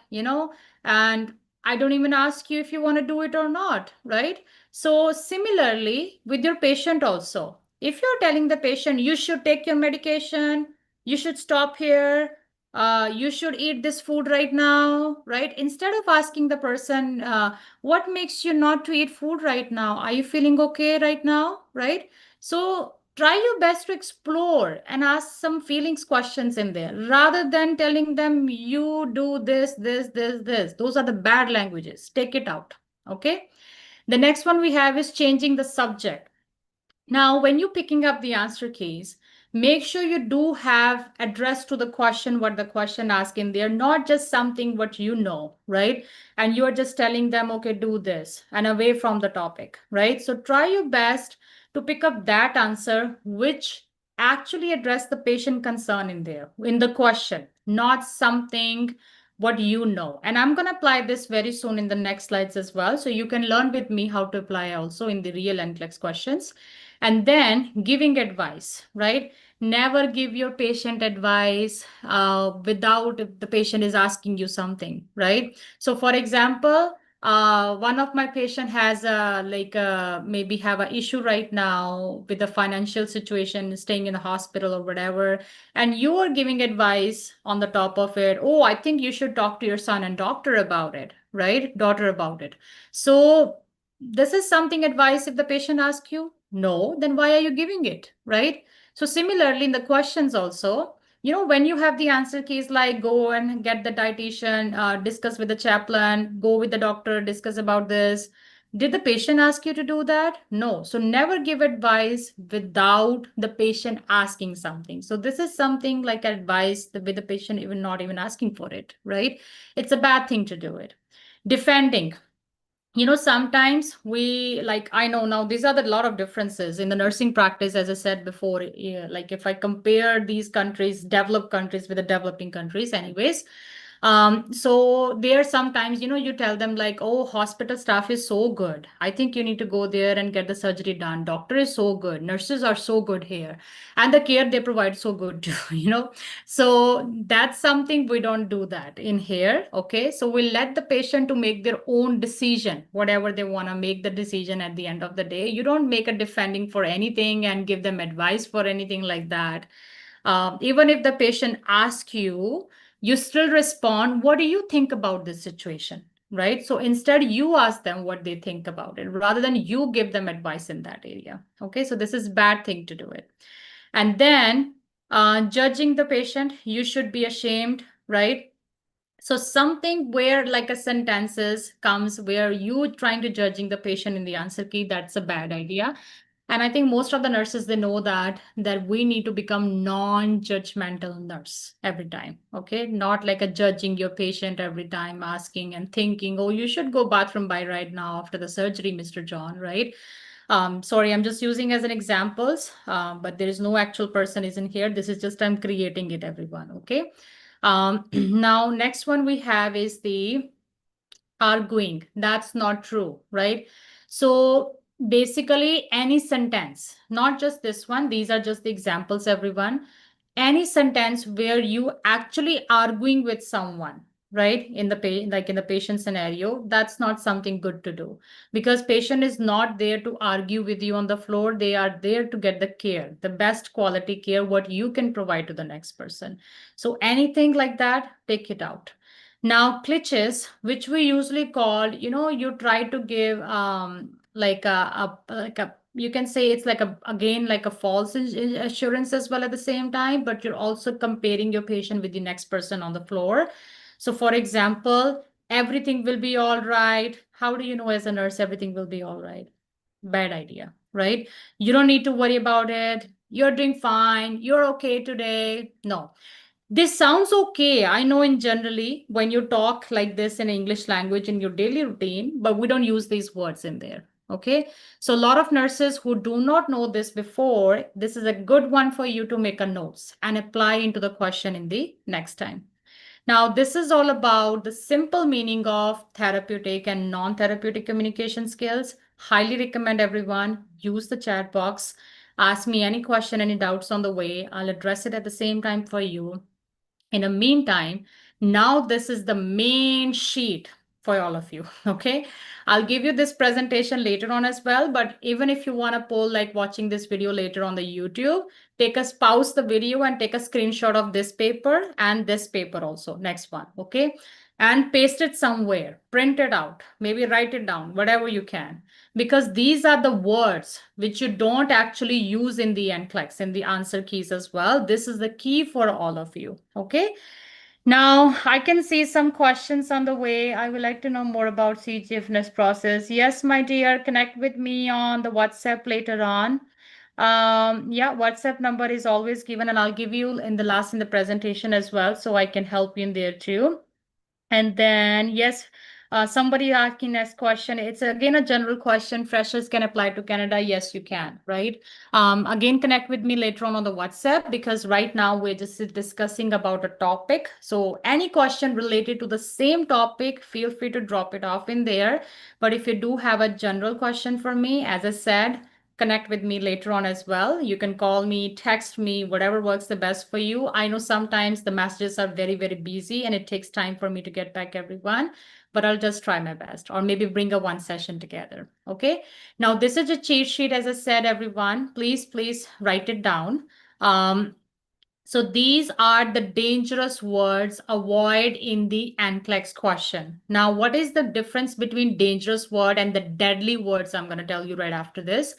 and I don't even ask you if you want to do it or not, right? So similarly with your patient also, if you're telling the patient you should take your medication, you should stop here, you should eat this food right now, right? Instead of asking the person, what makes you not to eat food right now? Are you feeling okay right now, right? So try your best to explore and ask some feelings questions in there rather than telling them you do this, this, this, this. Those are the bad languages. Take it out, okay? The next one we have is changing the subject. Now, when you're picking up the answer keys, make sure you do have address to the question, what the question asking there, not just something what you know, right? And you're just telling them, okay, do this and away from the topic, right? So try your best to pick up that answer, which actually address the patient concern in there, in the question, not something what you know. And I'm going to apply this very soon in the next slides as well. So you can learn with me how to apply also in the real NCLEX questions. And then giving advice, right? Never give your patient advice without the patient is asking you something, right? So for example, one of my patient has maybe have an issue right now with the financial situation, staying in the hospital or whatever, and you are giving advice on the top of it. Oh, I think you should talk to your son and doctor about it, right? Daughter about it. So this is something advice if the patient asks you, no, then why are you giving it, right? So similarly in the questions also, when you have the answer keys like go and get the dietitian, discuss with the chaplain, go with the doctor, discuss about this. Did the patient ask you to do that? No. So never give advice without the patient asking something. So this is something like advice with the patient even not even asking for it, right? It's a bad thing to do it. Defending. Sometimes I know now these are the lot of differences in the nursing practice, as I said before. Yeah, like if I compare these countries, developed countries with the developing countries, anyways, so there sometimes, you tell them like, oh, hospital staff is so good. I think you need to go there and get the surgery done. Doctor is so good. Nurses are so good here. And the care they provide so good too, So that's something we don't do that in here. Okay. So we'll let the patient to make their own decision, whatever they want to make the decision at the end of the day. You don't make a defending for anything and give them advice for anything like that. Even if the patient asks you, you still respond, what do you think about this situation? Right? So instead, you ask them what they think about it rather than you give them advice in that area. Okay, so this is bad thing to do it. And then judging the patient, you should be ashamed, right? So something where like a sentences comes where you trying to judging the patient in the answer key, that's a bad idea. And I think most of the nurses, they know that we need to become non-judgmental nurse every time. Okay. Not like a judging your patient every time, asking and thinking, oh, you should go bathroom by right now after the surgery, Mr. John, right? Sorry, I'm just using as an examples, but there is no actual person is in here. This is just I'm creating it, everyone. Okay. Now, next one we have is the arguing. That's not true, right? So basically any sentence, not just this one, these are just the examples, everyone. Any sentence where you actually arguing with someone, right? In the patient scenario, that's not something good to do because patient is not there to argue with you on the floor. They are there to get the care, the best quality care, what you can provide to the next person. So anything like that, take it out. Now, glitches, which we usually call, you try to give you can say it's like again like a false assurance as well at the same time, but you're also comparing your patient with the next person on the floor. So for example, everything will be all right. How do you know as a nurse everything will be all right? Bad idea, right? You don't need to worry about it. You're doing fine. You're okay today. No, this sounds okay. I know in generally when you talk like this in English language in your daily routine, but we don't use these words in there. Okay. So a lot of nurses who do not know this before, this is a good one for you to make a notes and apply into the question in the next time. Now, this is all about the simple meaning of therapeutic and non-therapeutic communication skills. Highly recommend everyone use the chat box. Ask me any question, any doubts on the way. I'll address it at the same time for you. In the meantime, now this is the main sheet for all of you. Okay. I'll give you this presentation later on as well. But even if you want to poll like watching this video later on the YouTube, pause the video and take a screenshot of this paper and this paper also. Next one. Okay. And paste it somewhere, print it out, maybe write it down, whatever you can, because these are the words which you don't actually use in the NCLEX, in the answer keys as well. This is the key for all of you. Okay. Now I can see some questions on the way. I would like to know more about CGFNS process. Yes, my dear, connect with me on the WhatsApp later on. Yeah, WhatsApp number is always given and I'll give you in the presentation as well. So I can help you in there too. And then, yes, somebody asking this question. It's again a general question. Freshers can apply to Canada. Yes, you can, right? Again, connect with me later on the WhatsApp because right now we're just discussing about a topic. So any question related to the same topic, feel free to drop it off in there. But if you do have a general question for me, as I said, connect with me later on as well. You can call me, text me, whatever works the best for you. I know sometimes the messages are very, very busy and it takes time for me to get back everyone, but I'll just try my best, or maybe bring a one session together. Okay. Now, this is a cheat sheet, as I said, everyone. Please write it down. So these are the dangerous words avoid in the NCLEX question. Now, what is the difference between dangerous word and the deadly words? I'm going to tell you right after this.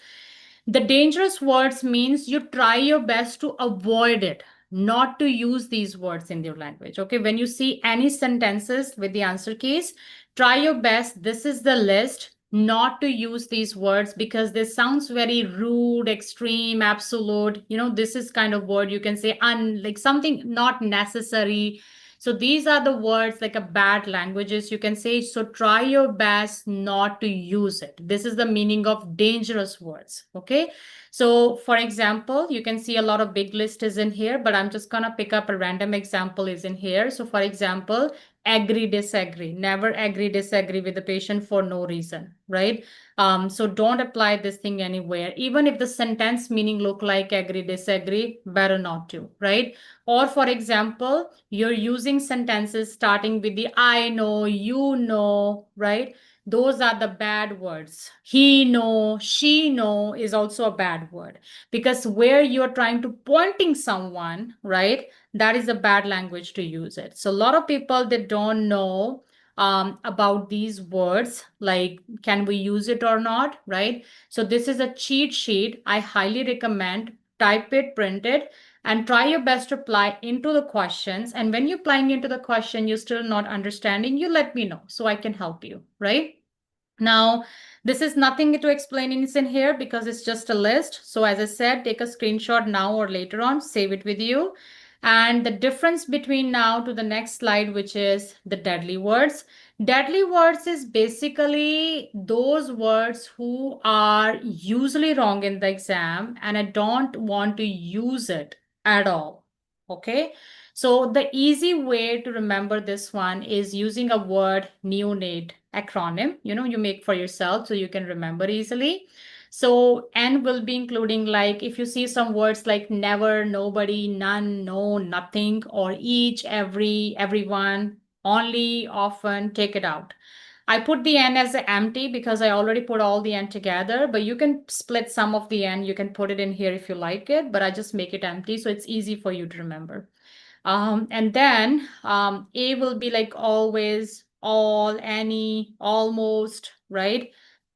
The dangerous words means you try your best to avoid it, not to use these words in your language. Okay, when you see any sentences with the answer keys, try your best. This is the list, not to use these words because this sounds very rude, extreme, absolute. This is kind of word you can say like something not necessary. So these are the words like a bad languages you can say. So try your best not to use it. This is the meaning of dangerous words. Okay. So for example, you can see a lot of big list is in here, but I'm just going to pick up a random example is in here. So for example, agree, disagree, never agree, disagree with the patient for no reason, right? So don't apply this thing anywhere. Even if the sentence meaning look like agree, disagree, better not to, right? Or for example, you're using sentences starting with the I know, you know, right? Those are the bad words. He know, she know is also a bad word because where you're trying to pointing someone, right? That is a bad language to use it. So a lot of people that don't know about these words, like can we use it or not, right? So this is a cheat sheet. I highly recommend type it, print it, and try your best to apply into the questions. And when you're applying into the question, you're still not understanding, you let me know so I can help you, right? Now, this is nothing to explain in here because it's just a list. So as I said, take a screenshot now or later on, save it with you. And the difference between now to the next slide, which is the deadly words. Deadly words is basically those words who are usually wrong in the exam, and I don't want to use it at all. Okay. So the easy way to remember this one is using a word neonate acronym, you make for yourself so you can remember easily. So N will be including like if you see some words like never, nobody, none, no, nothing, or each, every, everyone, only, often, take it out. I put the N as empty because I already put all the N together, but you can split some of the N. You can put it in here if you like it, but I just make it empty so it's easy for you to remember. And then A will be like always, all, any, almost, right?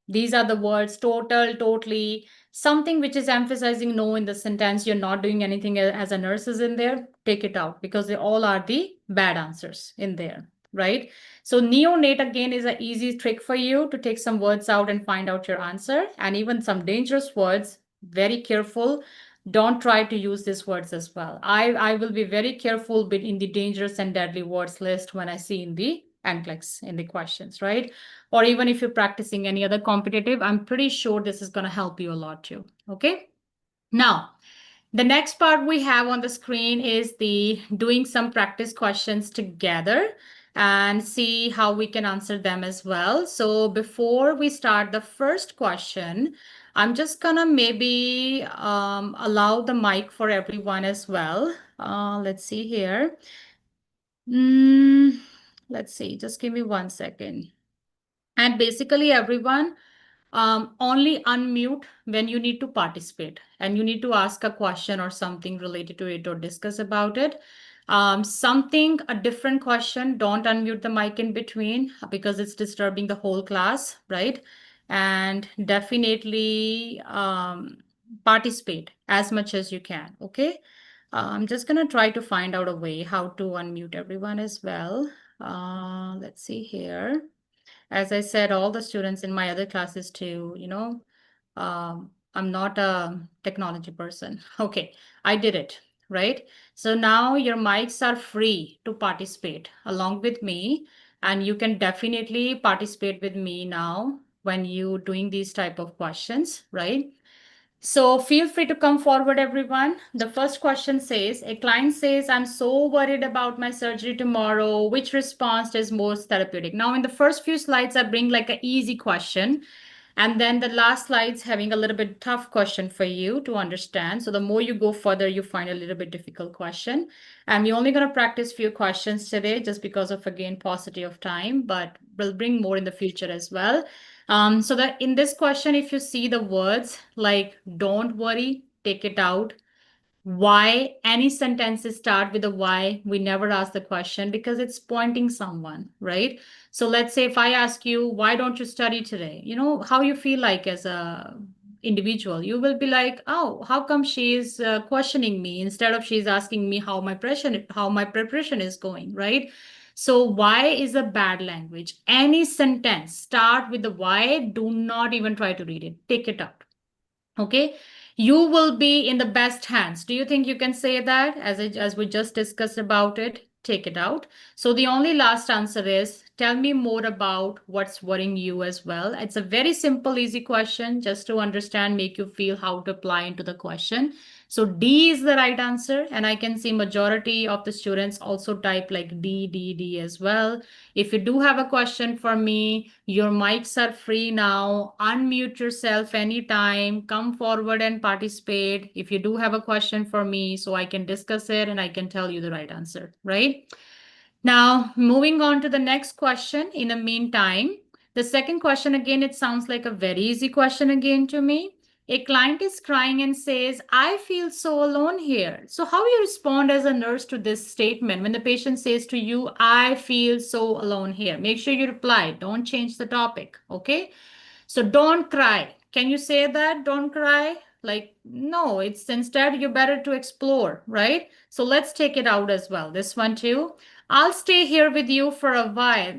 These are the words total, totally, something which is emphasizing no in the sentence. You're not doing anything as a nurse is in there. Take it out because they all are the bad answers in there, right? So neonate again is an easy trick for you to take some words out and find out your answer. And even some dangerous words, very careful. Don't try to use these words as well. I will be very careful in the dangerous and deadly words list when I see in the NCLEX in the questions, right? Or even if you're practicing any other competitive, I'm pretty sure this is going to help you a lot too. Okay. Now, the next part we have on the screen is the doing some practice questions together and see how we can answer them as well. So before we start the first question, I'm just gonna maybe allow the mic for everyone as well. Let's see here. Let's see, just give me 1 second. And basically everyone, only unmute when you need to participate and you need to ask a question or something related to it or discuss about it. A different question, don't unmute the mic in between because it's disturbing the whole class, right? And definitely participate as much as you can, okay? I'm just gonna try to find out a way how to unmute everyone as well. Let's see here. As I said, all the students in my other classes too, I'm not a technology person. Okay, I did it, right? So now your mics are free to participate along with me, and you can definitely participate with me now when you doing these type of questions, right? So feel free to come forward, everyone. The first question says, a client says, I'm so worried about my surgery tomorrow. Which response is most therapeutic? Now, in the first few slides, I bring like an easy question. And then the last slide's having a little bit tough question for you to understand. So the more you go further, you find a little bit difficult question. And we're only going to practice few questions today just because of, again, paucity of time, but we'll bring more in the future as well. So that in this question, if you see the words like don't worry, take it out, why, any sentences start with a why, we never ask the question because it's pointing someone, right? So let's say if I ask you, why don't you study today? You know, how you feel like as a individual, you will be like, oh, how come she's questioning me instead of she's asking me how my preparation is going, right? So why is a bad language. Any sentence start with the why, do not even try to read it, take it out. Okay, you will be in the best hands. Do you think you can say that as we just discussed about it? Take it out. So the only last answer is tell me more about what's worrying you as well. It's a very simple, easy question just to understand, make you feel how to apply into the question. So D is the right answer. And I can see majority of the students also type like D as well. If you do have a question for me, your mics are free now. Unmute yourself anytime. Come forward and participate. If you do have a question for me, so I can discuss it and I can tell you the right answer, right? Now, moving on to the next question in the meantime, the second question again, it sounds like a very easy question again to me. A client is crying and says, I feel so alone here. So how you respond as a nurse to this statement when the patient says to you, I feel so alone here? Make sure you reply. Don't change the topic. Okay. So don't cry. Can you say that? Don't cry. Like, no, it's instead you better to explore, right? So let's take it out as well. This one too. I'll stay here with you for a while.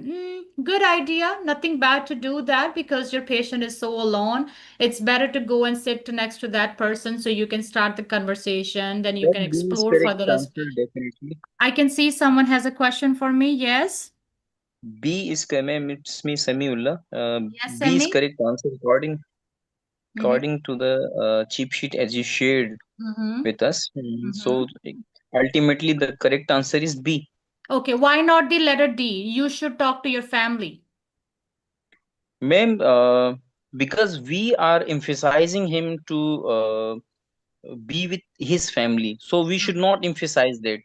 Good idea. Nothing bad to do that because your patient is so alone. It's better to go and sit next to that person so you can start the conversation. Then you can Then B is explore correct further as answer, definitely. I can see someone has a question for me. Yes. B is correct, ma'am. It's me, Samiullah. Yes, B is Emmy. correct answer Mm-hmm. according to the cheat sheet as you shared Mm-hmm. with us. Mm-hmm. So ultimately, the correct answer is B. Okay, why not the letter D? You should talk to your family. Ma'am, because we are emphasizing him to be with his family, so we should not emphasize that.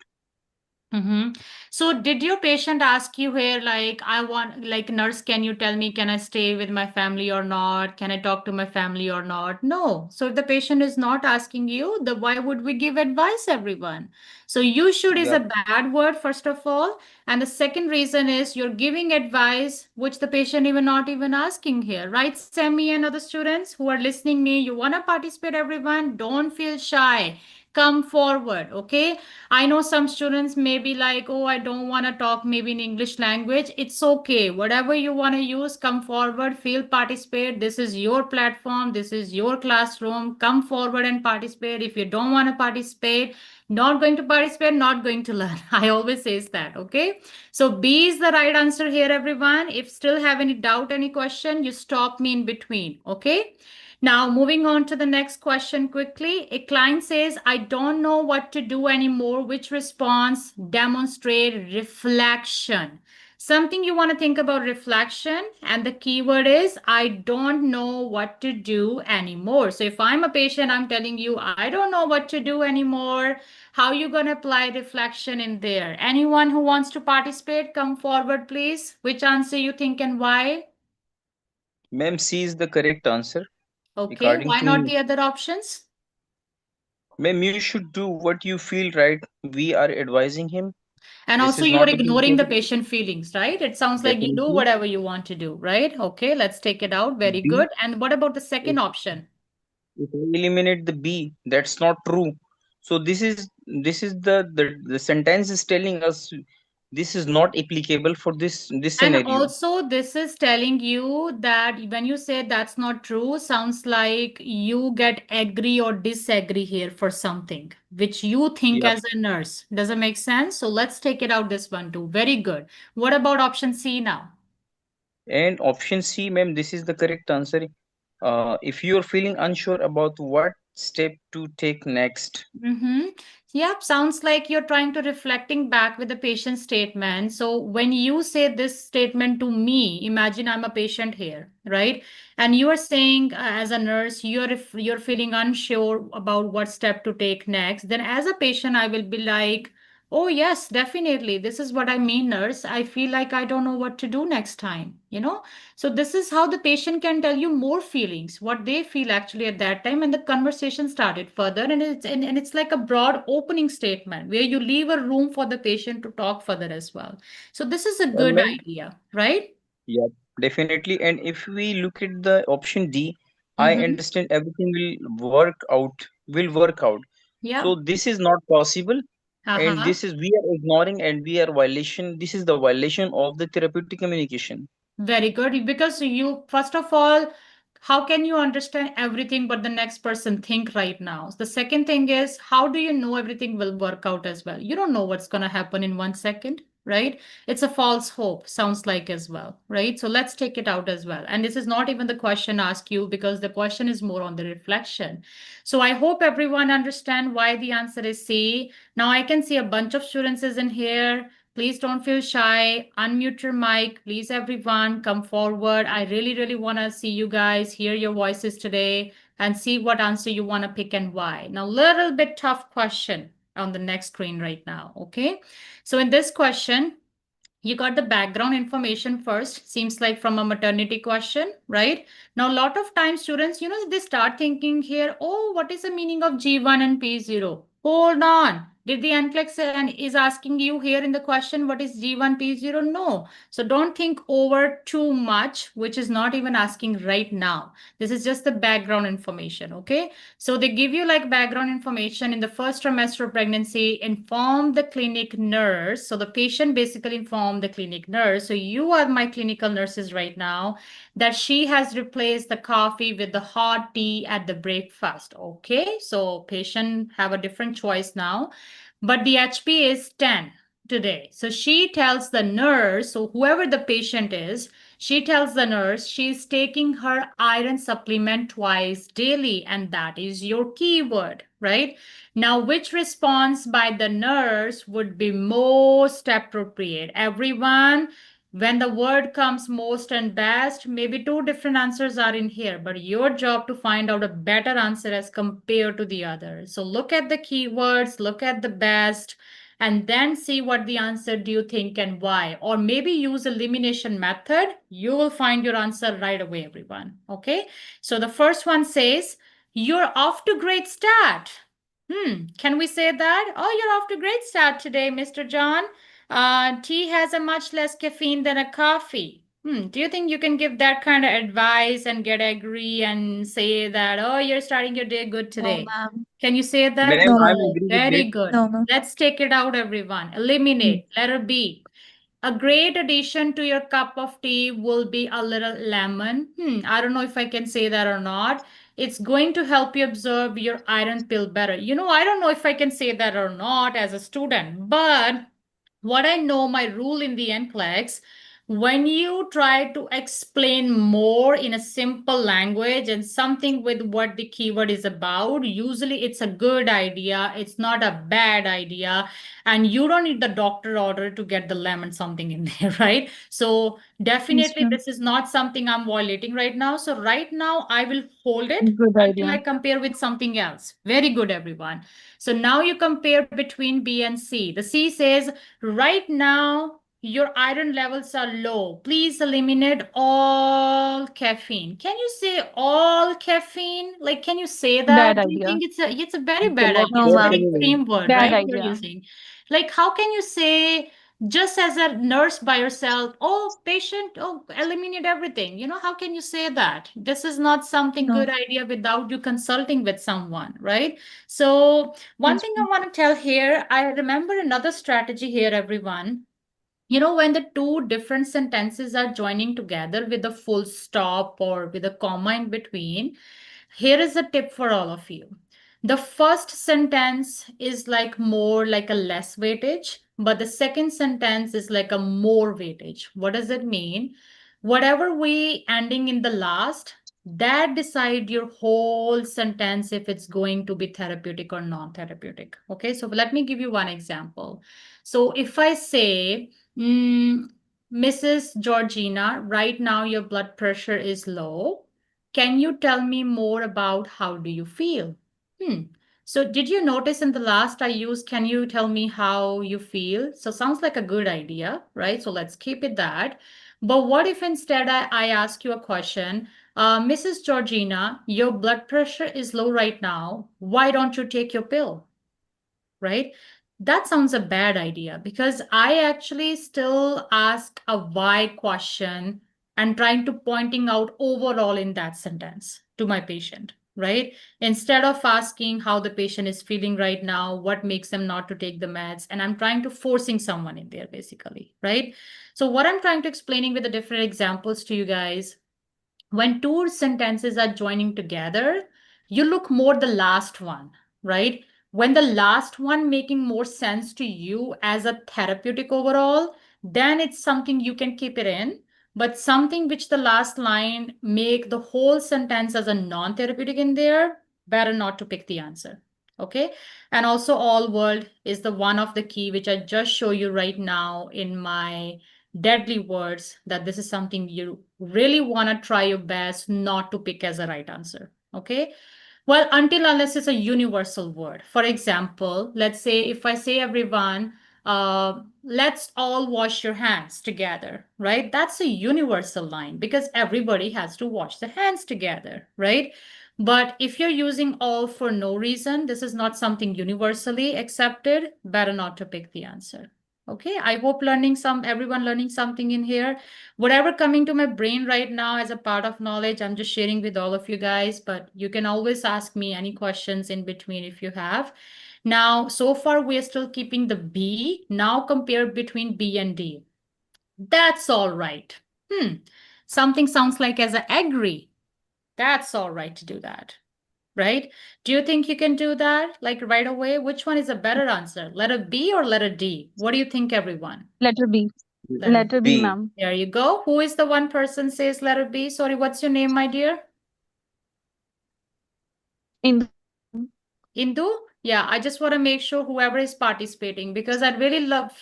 Mm-hmm. So did your patient ask you here, like, I want, like, nurse, can you tell me, can I stay with my family or not? Can I talk to my family or not? No. So if the patient is not asking you, the why would we give advice, everyone? So you should is a Yep. bad word, first of all. And the second reason is you're giving advice which the patient even not even asking here, right? Sammy and other students who are listening me, you want to participate, everyone. Don't feel shy. Come forward, okay? I know some students may be like, oh, I don't want to talk maybe in English language. It's okay. Whatever you want to use, come forward, feel participate. This is your platform. This is your classroom. Come forward and participate. If you don't want to participate, not going to participate, not going to learn. I always says that, okay? So B is the right answer here, everyone. If still have any doubt, any question, you stop me in between, okay? Now, moving on to the next question quickly. A client says, I don't know what to do anymore. Which response demonstrate reflection? Something you want to think about reflection, and the keyword is I don't know what to do anymore. So if I'm a patient, I'm telling you, I don't know what to do anymore. How you going to apply reflection in there? Anyone who wants to participate, come forward, please. Which answer you think and why? Ma'am, C is the correct answer Okay, according why to not me. the other options? Ma'am, you should do what you feel right. We are advising him. And This also is you are not a ignoring the guilt. patient feelings, right? It sounds like you do Definitely. whatever you want to do, right? Okay, let's take it out. Very B, good. And what about the if, second option? if I eliminate the B, that's not true. So this is the sentence is telling us this is not applicable for this And scenario. also, this is telling you that when you say that's not true, sounds like you get agree or disagree here for something which you think Yep. as a nurse. Does it make sense? So let's take it out this one too. Very good. What about option C now? And option C, ma'am, this is the correct answer. If you are feeling unsure about what step to take next. Mm-hmm. Yep, sounds like you're trying to reflecting back with the patient statement. So when you say this statement to me, imagine I'm a patient here, right? And you are saying as a nurse, you're feeling unsure about what step to take next. Then as a patient, I will be like, oh yes, definitely. This is what I mean, nurse. I feel like I don't know what to do next time, you know? So this is how the patient can tell you more feelings, what they feel actually at that time, and the conversation started further. And it's like a broad opening statement where you leave a room for the patient to talk further as well. So this is a good Ma'am, idea, right? yeah, definitely. And if we look at the option D, I Mm-hmm. understand everything will work out. Yeah. So this is not possible, and Uh-huh. this is we are ignoring and we are violation. This is the violation of the therapeutic communication. Very good. Because you, first of all, how can you understand everything but the next person think right now? The second thing is, how do you know everything will work out as well? You don't know what's going to happen in 1 second, right? It's a false hope, sounds like as well, right? So let's take it out as well. And this is not even the question asked you because the question is more on the reflection. So I hope everyone understand why the answer is C. Now I can see a bunch of students is in here. Please don't feel shy. Unmute your mic. Please, everyone, come forward. I really, really want to see you guys, hear your voices today, and see what answer you want to pick and why. Now, little bit tough question on the next screen right now. Okay. So in this question, you got the background information first, seems like from a maternity question, right? Now a lot of times students, they start thinking here, oh, what is the meaning of G1 and P0? Hold on, did the NCLEX and is asking you here in the question what is G1 P0? No. So don't think over too much, which is not even asking right now. This is just the background information. Okay, so they give you like background information in the first trimester of pregnancy, inform the clinic nurse. So the patient basically informed the clinic nurse. So you are my clinical nurses right now, that she has replaced the coffee with the hot tea at the breakfast. Okay, so patient have a different choice now, but the HP is 10 today. So she tells the nurse, so whoever the patient is, she tells the nurse she's taking her iron supplement twice daily, and that is your keyword, right? Now, which response by the nurse would be most appropriate? Everyone, when the word comes most and best, maybe two different answers are in here, but your job to find out a better answer as compared to the other. So look at the keywords, look at the best, and then see what the answer do you think and why. Or maybe use elimination method. You will find your answer right away, everyone. Okay. So the first one says, you're off to great start. Can we say that? Oh, you're off to great start today, Mr. John. Tea has a much less caffeine than a coffee. Do you think you can give that kind of advice and get agree and say that, oh, you're starting your day good No, today? ma'am. Can you say that? Ma'am, No, I'm ma'am. No. agree with Very that. good. No, ma'am. Let's take it out, everyone. Mm. Eliminate. Letter B. A great addition to your cup of tea will be a little lemon. I don't know if I can say that or not. It's going to help you absorb your iron pill better. I don't know if I can say that or not as a student, but what I know, my rule in the NCLEX, when you try to explain more in a simple language and something with what the keyword is about, usually it's a good idea. It's not a bad idea. And you don't need the doctor order to get the lemon something in there, right? So Yes, definitely ma'am. this is not something I'm violating right now. So right now I will hold it Good until I idea. compare with something else. Very good, everyone. So now you compare between B and C. The C says, right now, your iron levels are low. Please eliminate all caffeine. Can you say all caffeine? Like, can you say that? Bad Do you idea. think it's a very We bad cannot idea? No, It's a force very ma'am. anyone. extreme word, Bad right? You're idea. using. Like, how can you say just as a nurse by yourself, oh, patient, oh, eliminate everything? How can you say that? This is not something No. good idea without you consulting with someone, right? So one Yes, thing I ma'am. want to tell here, I remember another strategy here, everyone. When the two different sentences are joining together with a full stop or with a comma in between, here is a tip for all of you. The first sentence is like more like a less weightage, but the second sentence is like a more weightage. What does it mean? Whatever we ending in the last, That decide your whole sentence if it's going to be therapeutic or non-therapeutic. Okay, so let me give you one example. So if I say, Mrs. Georgina, right now your blood pressure is low. Can you tell me more about how do you feel? So did you notice in the last I used, can you tell me how you feel? So sounds like a good idea, right? So let's keep it that. But what if instead I ask you a question, Mrs. Georgina, your blood pressure is low right now. Why don't you take your pill? Right? That sounds a bad idea because I actually still ask a why question and trying to pointing out overall in that sentence to my patient, right? Instead of asking how the patient is feeling right now, what makes them not to take the meds, and I'm trying to forcing someone in there basically, right? So what I'm trying to explaining with the different examples to you guys, when two sentences are joining together, you look more the last one, right? When the last one making more sense to you as a therapeutic overall, then it's something you can keep it in. But something which the last line make the whole sentence as a non-therapeutic in there, better not to pick the answer. Okay. And also all world is the one of the key which I just show you right now in my deadly words, that this is something you really want to try your best not to pick as a right answer. Okay. Well, until unless it's a universal word. For example, let's say if I say everyone, let's all wash your hands together, right? That's a universal line because everybody has to wash the hands together, right? But if you're using all for no reason, this is not something universally accepted, better not to pick the answer. Okay, I hope everyone learning something in here. Whatever coming to my brain right now as a part of knowledge, I'm just sharing with all of you guys, but you can always ask me any questions in between if you have. Now, so far, we're still keeping the B. Now compare between B and D. That's all right. Something sounds like as a agree. That's all right to do that, right? Do you think you can do that like right away? Which one is a better answer? Letter B or letter D? What do you think, everyone? Letter B. Letter Letter B, B. ma'am. There you go. Who is the one person says letter B? Sorry, what's your name, my dear? Indu. Indu? Yeah, I just want to make sure whoever is participating, because I'd really love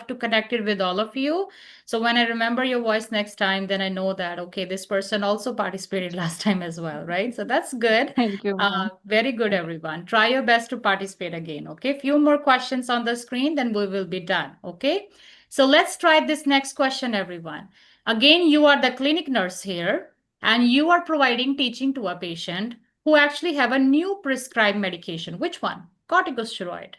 to connect it with all of you. So when I remember your voice next time, then I know that, okay, this person also participated last time as well, right? So that's good. Thank you, ma'am. Very good, everyone. Try your best to participate again, okay? Few more questions on the screen, then we will be done, okay? So let's try this next question, everyone. Again, you are the clinic nurse here, and you are providing teaching to a patient who actually have a new prescribed medication. Which one? Corticosteroid.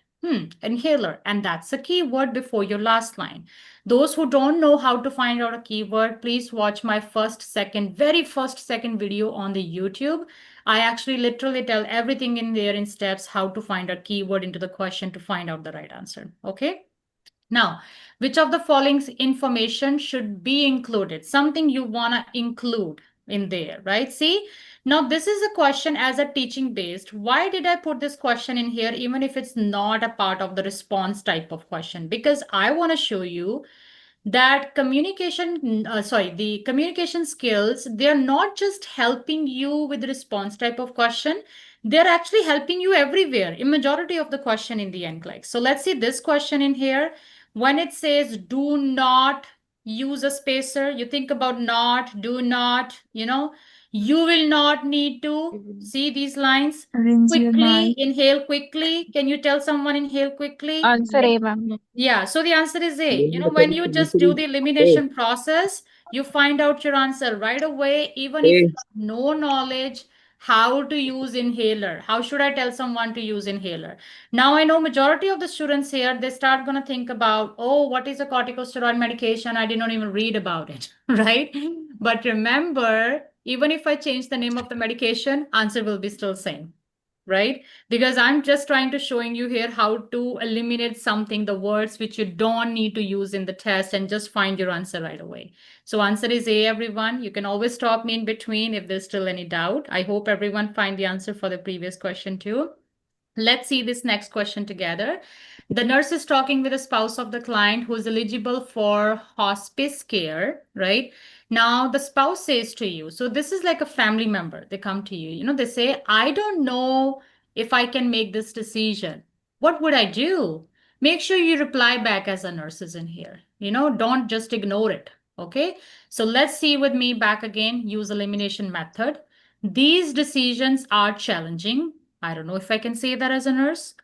Inhaler. And that's a keyword before your last line. Those who don't know how to find out a keyword, please watch my very first second video on the YouTube. I actually literally tell everything in there in steps how to find a keyword into the question to find out the right answer. Okay. Now, which of the following information should be included? Something you want to include in there, right? See, now this is a question as a teaching based. Why did I put this question in here, even if it's not a part of the response type of question? Because I want to show you that the communication skills, they're not just helping you with the response type of question, they're actually helping you everywhere in majority of the question in the NCLEX. So let's see this question in here. When it says do not use a spacer, you think about not, do not, you will not need to see these lines. Rinse your Quickly, mouth. inhale quickly. Can you tell someone inhale quickly? Answer A, ma'am. Yeah, so the answer is A. When you just do the elimination process, you find out your answer right away, even if you have no knowledge how to use inhaler. How should I tell someone to use inhaler? Now I know majority of the students here, they start going to think about, oh, what is a corticosteroid medication? I did not even read about it, right? But remember, even if I change the name of the medication, answer will be still same, right? Because I'm just trying to showing you here how to eliminate something, the words which you don't need to use in the test, and just find your answer right away. So answer is A, everyone. You can always stop me in between if there's still any doubt. I hope everyone find the answer for the previous question too. Let's see this next question together. The nurse is talking with the spouse of the client who is eligible for hospice care, right? Now, the spouse says to you, so this is like a family member. They come to you, they say, I don't know if I can make this decision. What would I do? Make sure you reply back as a nurse is in here. Don't just ignore it. Okay. So let's see with me back again, use elimination method. These decisions are challenging. I don't know if I can say that as a nurse.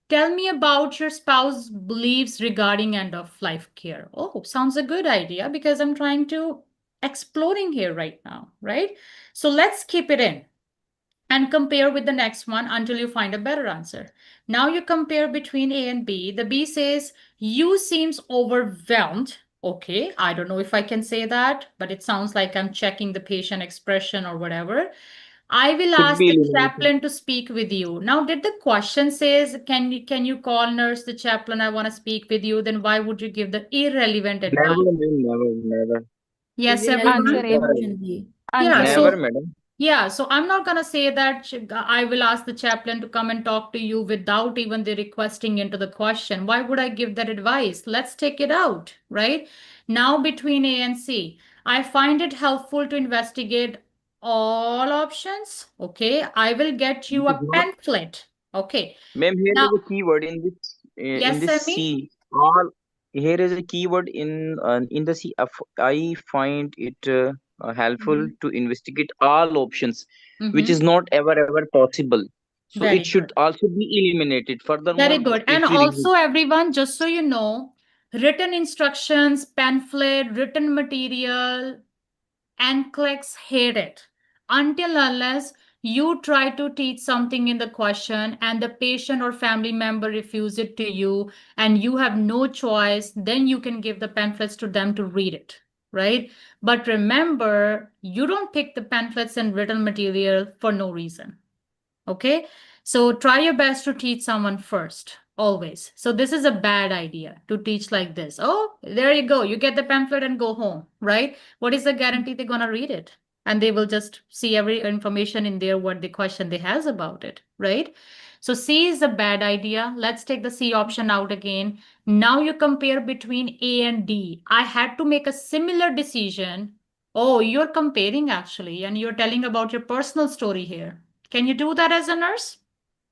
Tell me about your spouse's beliefs regarding end of life care. Oh, sounds a good idea because I'm trying to exploring here right now, right? So let's keep it in and compare with the next one until you find a better answer. Now you compare between A and B. The B says, you seems overwhelmed. Okay, I don't know if I can say that, but it sounds like I'm checking the patient expression or whatever. I will Should ask be the eliminated. chaplain to speak with you. Now, did the question says, can you call nurse, the chaplain, I want to speak with you? Then why would you give the irrelevant advice? Never, ma'am, never, never. Yes, Answer everyone? A. Option B. Yeah, Answer A. Never, so madam. yeah, so I'm not gonna say that I will ask the chaplain to come and talk to you without even the requesting into the question. Why would I give that advice? Let's take it out, right? Now between A and C, I find it helpful to investigate all options. Okay, I will get This you is a not, pamphlet. Okay, ma'am. Here now, is a keyword in yes, this Sammy? C. All here is a keyword in the C. I find it helpful Mm-hmm. to investigate all options, which Mm-hmm. is not ever possible. So Very it good. should also be eliminated. Very Furthermore, good. And if we remove, also, everyone, just so you know, written instructions, pamphlet, written material, NCLEX hate it. Until unless you try to teach something in the question and the patient or family member refuse it to you and you have no choice, then you can give the pamphlets to them to read it, right? But remember, you don't pick the pamphlets and written material for no reason. Okay, so try your best to teach someone first, always. So this is a bad idea to teach like this. Oh, there you go. You get the pamphlet and go home, right? What is the guarantee they're gonna read it? And they will just see every information in there, what the question they has about it, right? So C is a bad idea. Let's take the C option out again. Now you compare between A and D. I had to make a similar decision. Oh, you're comparing actually, and you're telling about your personal story here. Can you do that as a nurse?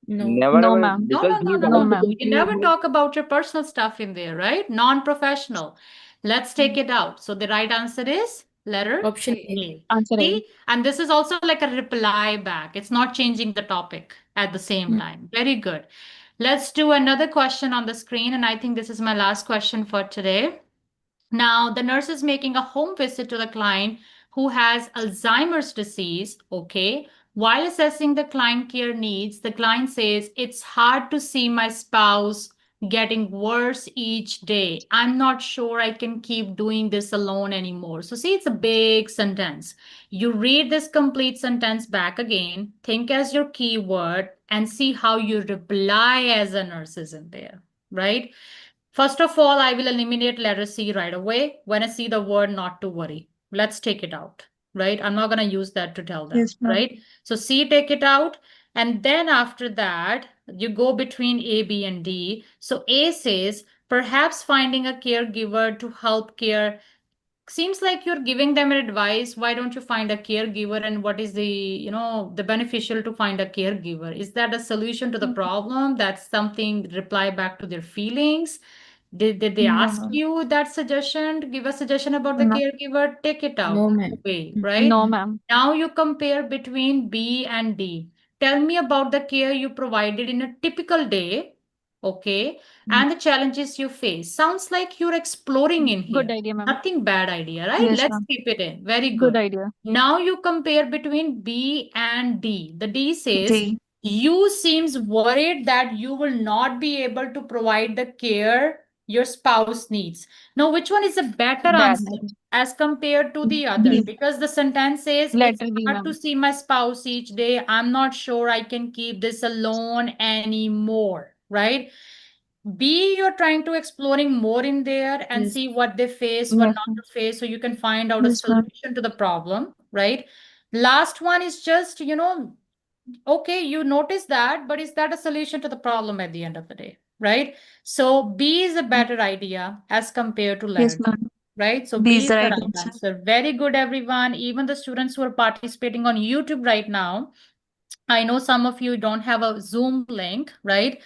No. never No, ever, ma'am. No, because no, he no, is no, No, no, also no. ma'am. You confused. never talk about your personal stuff in there, right? Non-professional. Let's take it out. So the right answer is letter Option A. A. Answer A. See, and this is also like a reply back. It's not changing the topic at the same Mm. time. Very good. Let's do another question on the screen. And I think this is my last question for today. Now, the nurse is making a home visit to the client who has Alzheimer's disease. Okay. While assessing the client care needs, the client says, it's hard to see my spouse getting worse each day. I'm not sure I can keep doing this alone anymore. So, see, it's a big sentence. You read this complete sentence back again, think as your keyword, and see how you reply as a nurse is in there, right? First of all, I will eliminate letter C right away when I see the word not to worry. Let's take it out, right? I'm not going to use that to tell them, Yes, ma'am. right? So C, take it out. And then after that, you go between A, B, and D. So A says, perhaps finding a caregiver to help care. Seems like you're giving them advice. Why don't you find a caregiver? And what is the beneficial to find a caregiver? Is that a solution to the problem? That's something reply back to their feelings. Did they No, ask ma'am. you that suggestion? Give a suggestion about the No, caregiver? Take it out No, ma'am. away, Mm. right? no, ma'am. Now you compare between B and D. Tell me about the care you provided in a typical day, okay, Mm. and the challenges you face. Sounds like you're exploring in Good here. idea, ma'am. Nothing bad idea, right? Yes, Let's ma'am. keep it in. Very Good good. idea. Now you compare between B and D. The D says, D. you seems worried that you will not be able to provide the care your spouse needs. Now, which one is a better Bad. answer as compared to the other? D. Because the sentence says, it's Letter D, hard to ma'am. see my spouse each day. I'm not sure I can keep this alone anymore, right? B, you're trying to exploring more in there and Yes. see what they face, what Yes, not ma'am. to face, so you can find out a Yes, ma'am. solution to the problem, right? Last one is just, Okay, you notice that, but is that a solution to the problem at the end of the day, right? So B is a better idea as compared to Yes, letter, ma'am. right? So B B is is the the right right answer. answer. Very good, everyone. Even the students who are participating on YouTube right now, I know some of you don't have a Zoom link, right?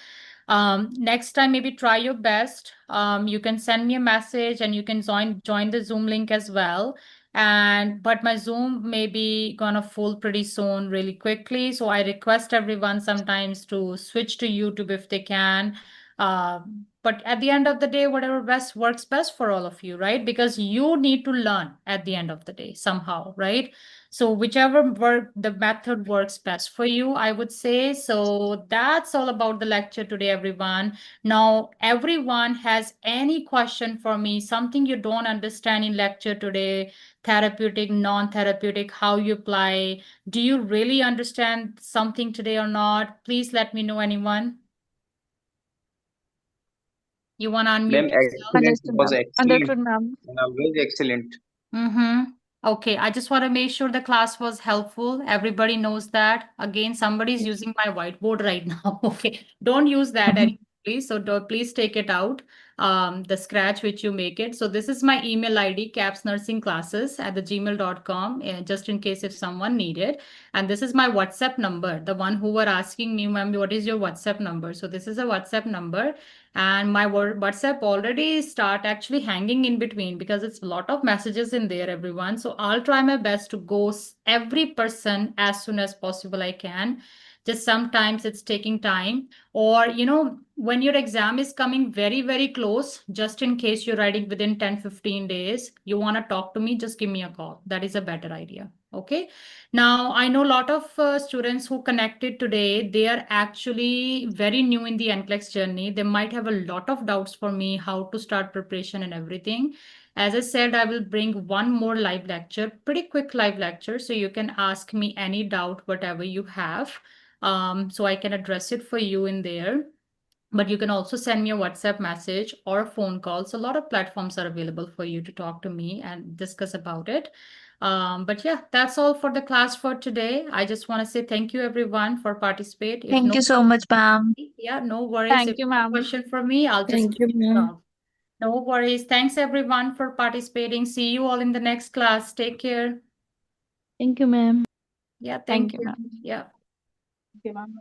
Next time, maybe try your best. You can send me a message and you can join the Zoom link as well. And but my Zoom may be gonna full pretty soon, really quickly. So I request everyone sometimes to switch to YouTube if they can. But at the end of the day, whatever best works best for all of you, right? Because you need to learn at the end of the day somehow, right? So whichever work the method works best for you, I would say. So that's all about the lecture today, everyone. Now, everyone has any question for me, something you don't understand in lecture today, therapeutic, non-therapeutic, how you apply. Do you really understand something today or not? Please let me know, anyone. You want to Ma'am, unmute yourself? excellent, Understood, was ma'am. excellent Understood, ma'am. and very excellent. Mm-hmm. Okay, I just want to make sure the class was helpful. Everybody knows that. Again, somebody's using my whiteboard right now. Okay, don't use that Mhm. anymore, please. So please take it out, the scratch which you make it. So this is my email ID, capsnursingclasses@gmail.com, just in case if someone needed. And this is my WhatsApp number, the one who were asking me, ma'am, what is your WhatsApp number? So this is a WhatsApp number. And my WhatsApp already start actually hanging in between because it's a lot of messages in there, everyone. So I'll try my best to go every person as soon as possible I can. Just sometimes it's taking time, or when your exam is coming very, very close, just in case you're writing within 10-15 days, you want to talk to me, just give me a call. That is a better idea. Okay. Now, I know a lot of students who connected today, they are actually very new in the NCLEX journey. They might have a lot of doubts for me, how to start preparation and everything. As I said, I will bring one more live lecture, pretty quick live lecture, so you can ask me any doubt, whatever you have. So I can address it for you in there. But you can also send me a WhatsApp message or a phone call. So a lot of platforms are available for you to talk to me and discuss about it. But yeah, that's all for the class for today. I just want to say thank you everyone for participate. If Thank no, you so much, ma'am. yeah, no worries. If Thank you, no ma'am. question for me, I'll just Thank you, close it ma'am. off. No worries. Thanks everyone for participating. See you all in the next class. Take care. Thank you, ma'am. Yeah, Thank thank you, you. ma'am. Yeah. Okay, ma'am.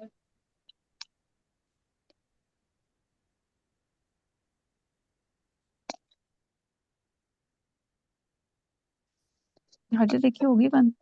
हाँ जी देखिए होगी बंद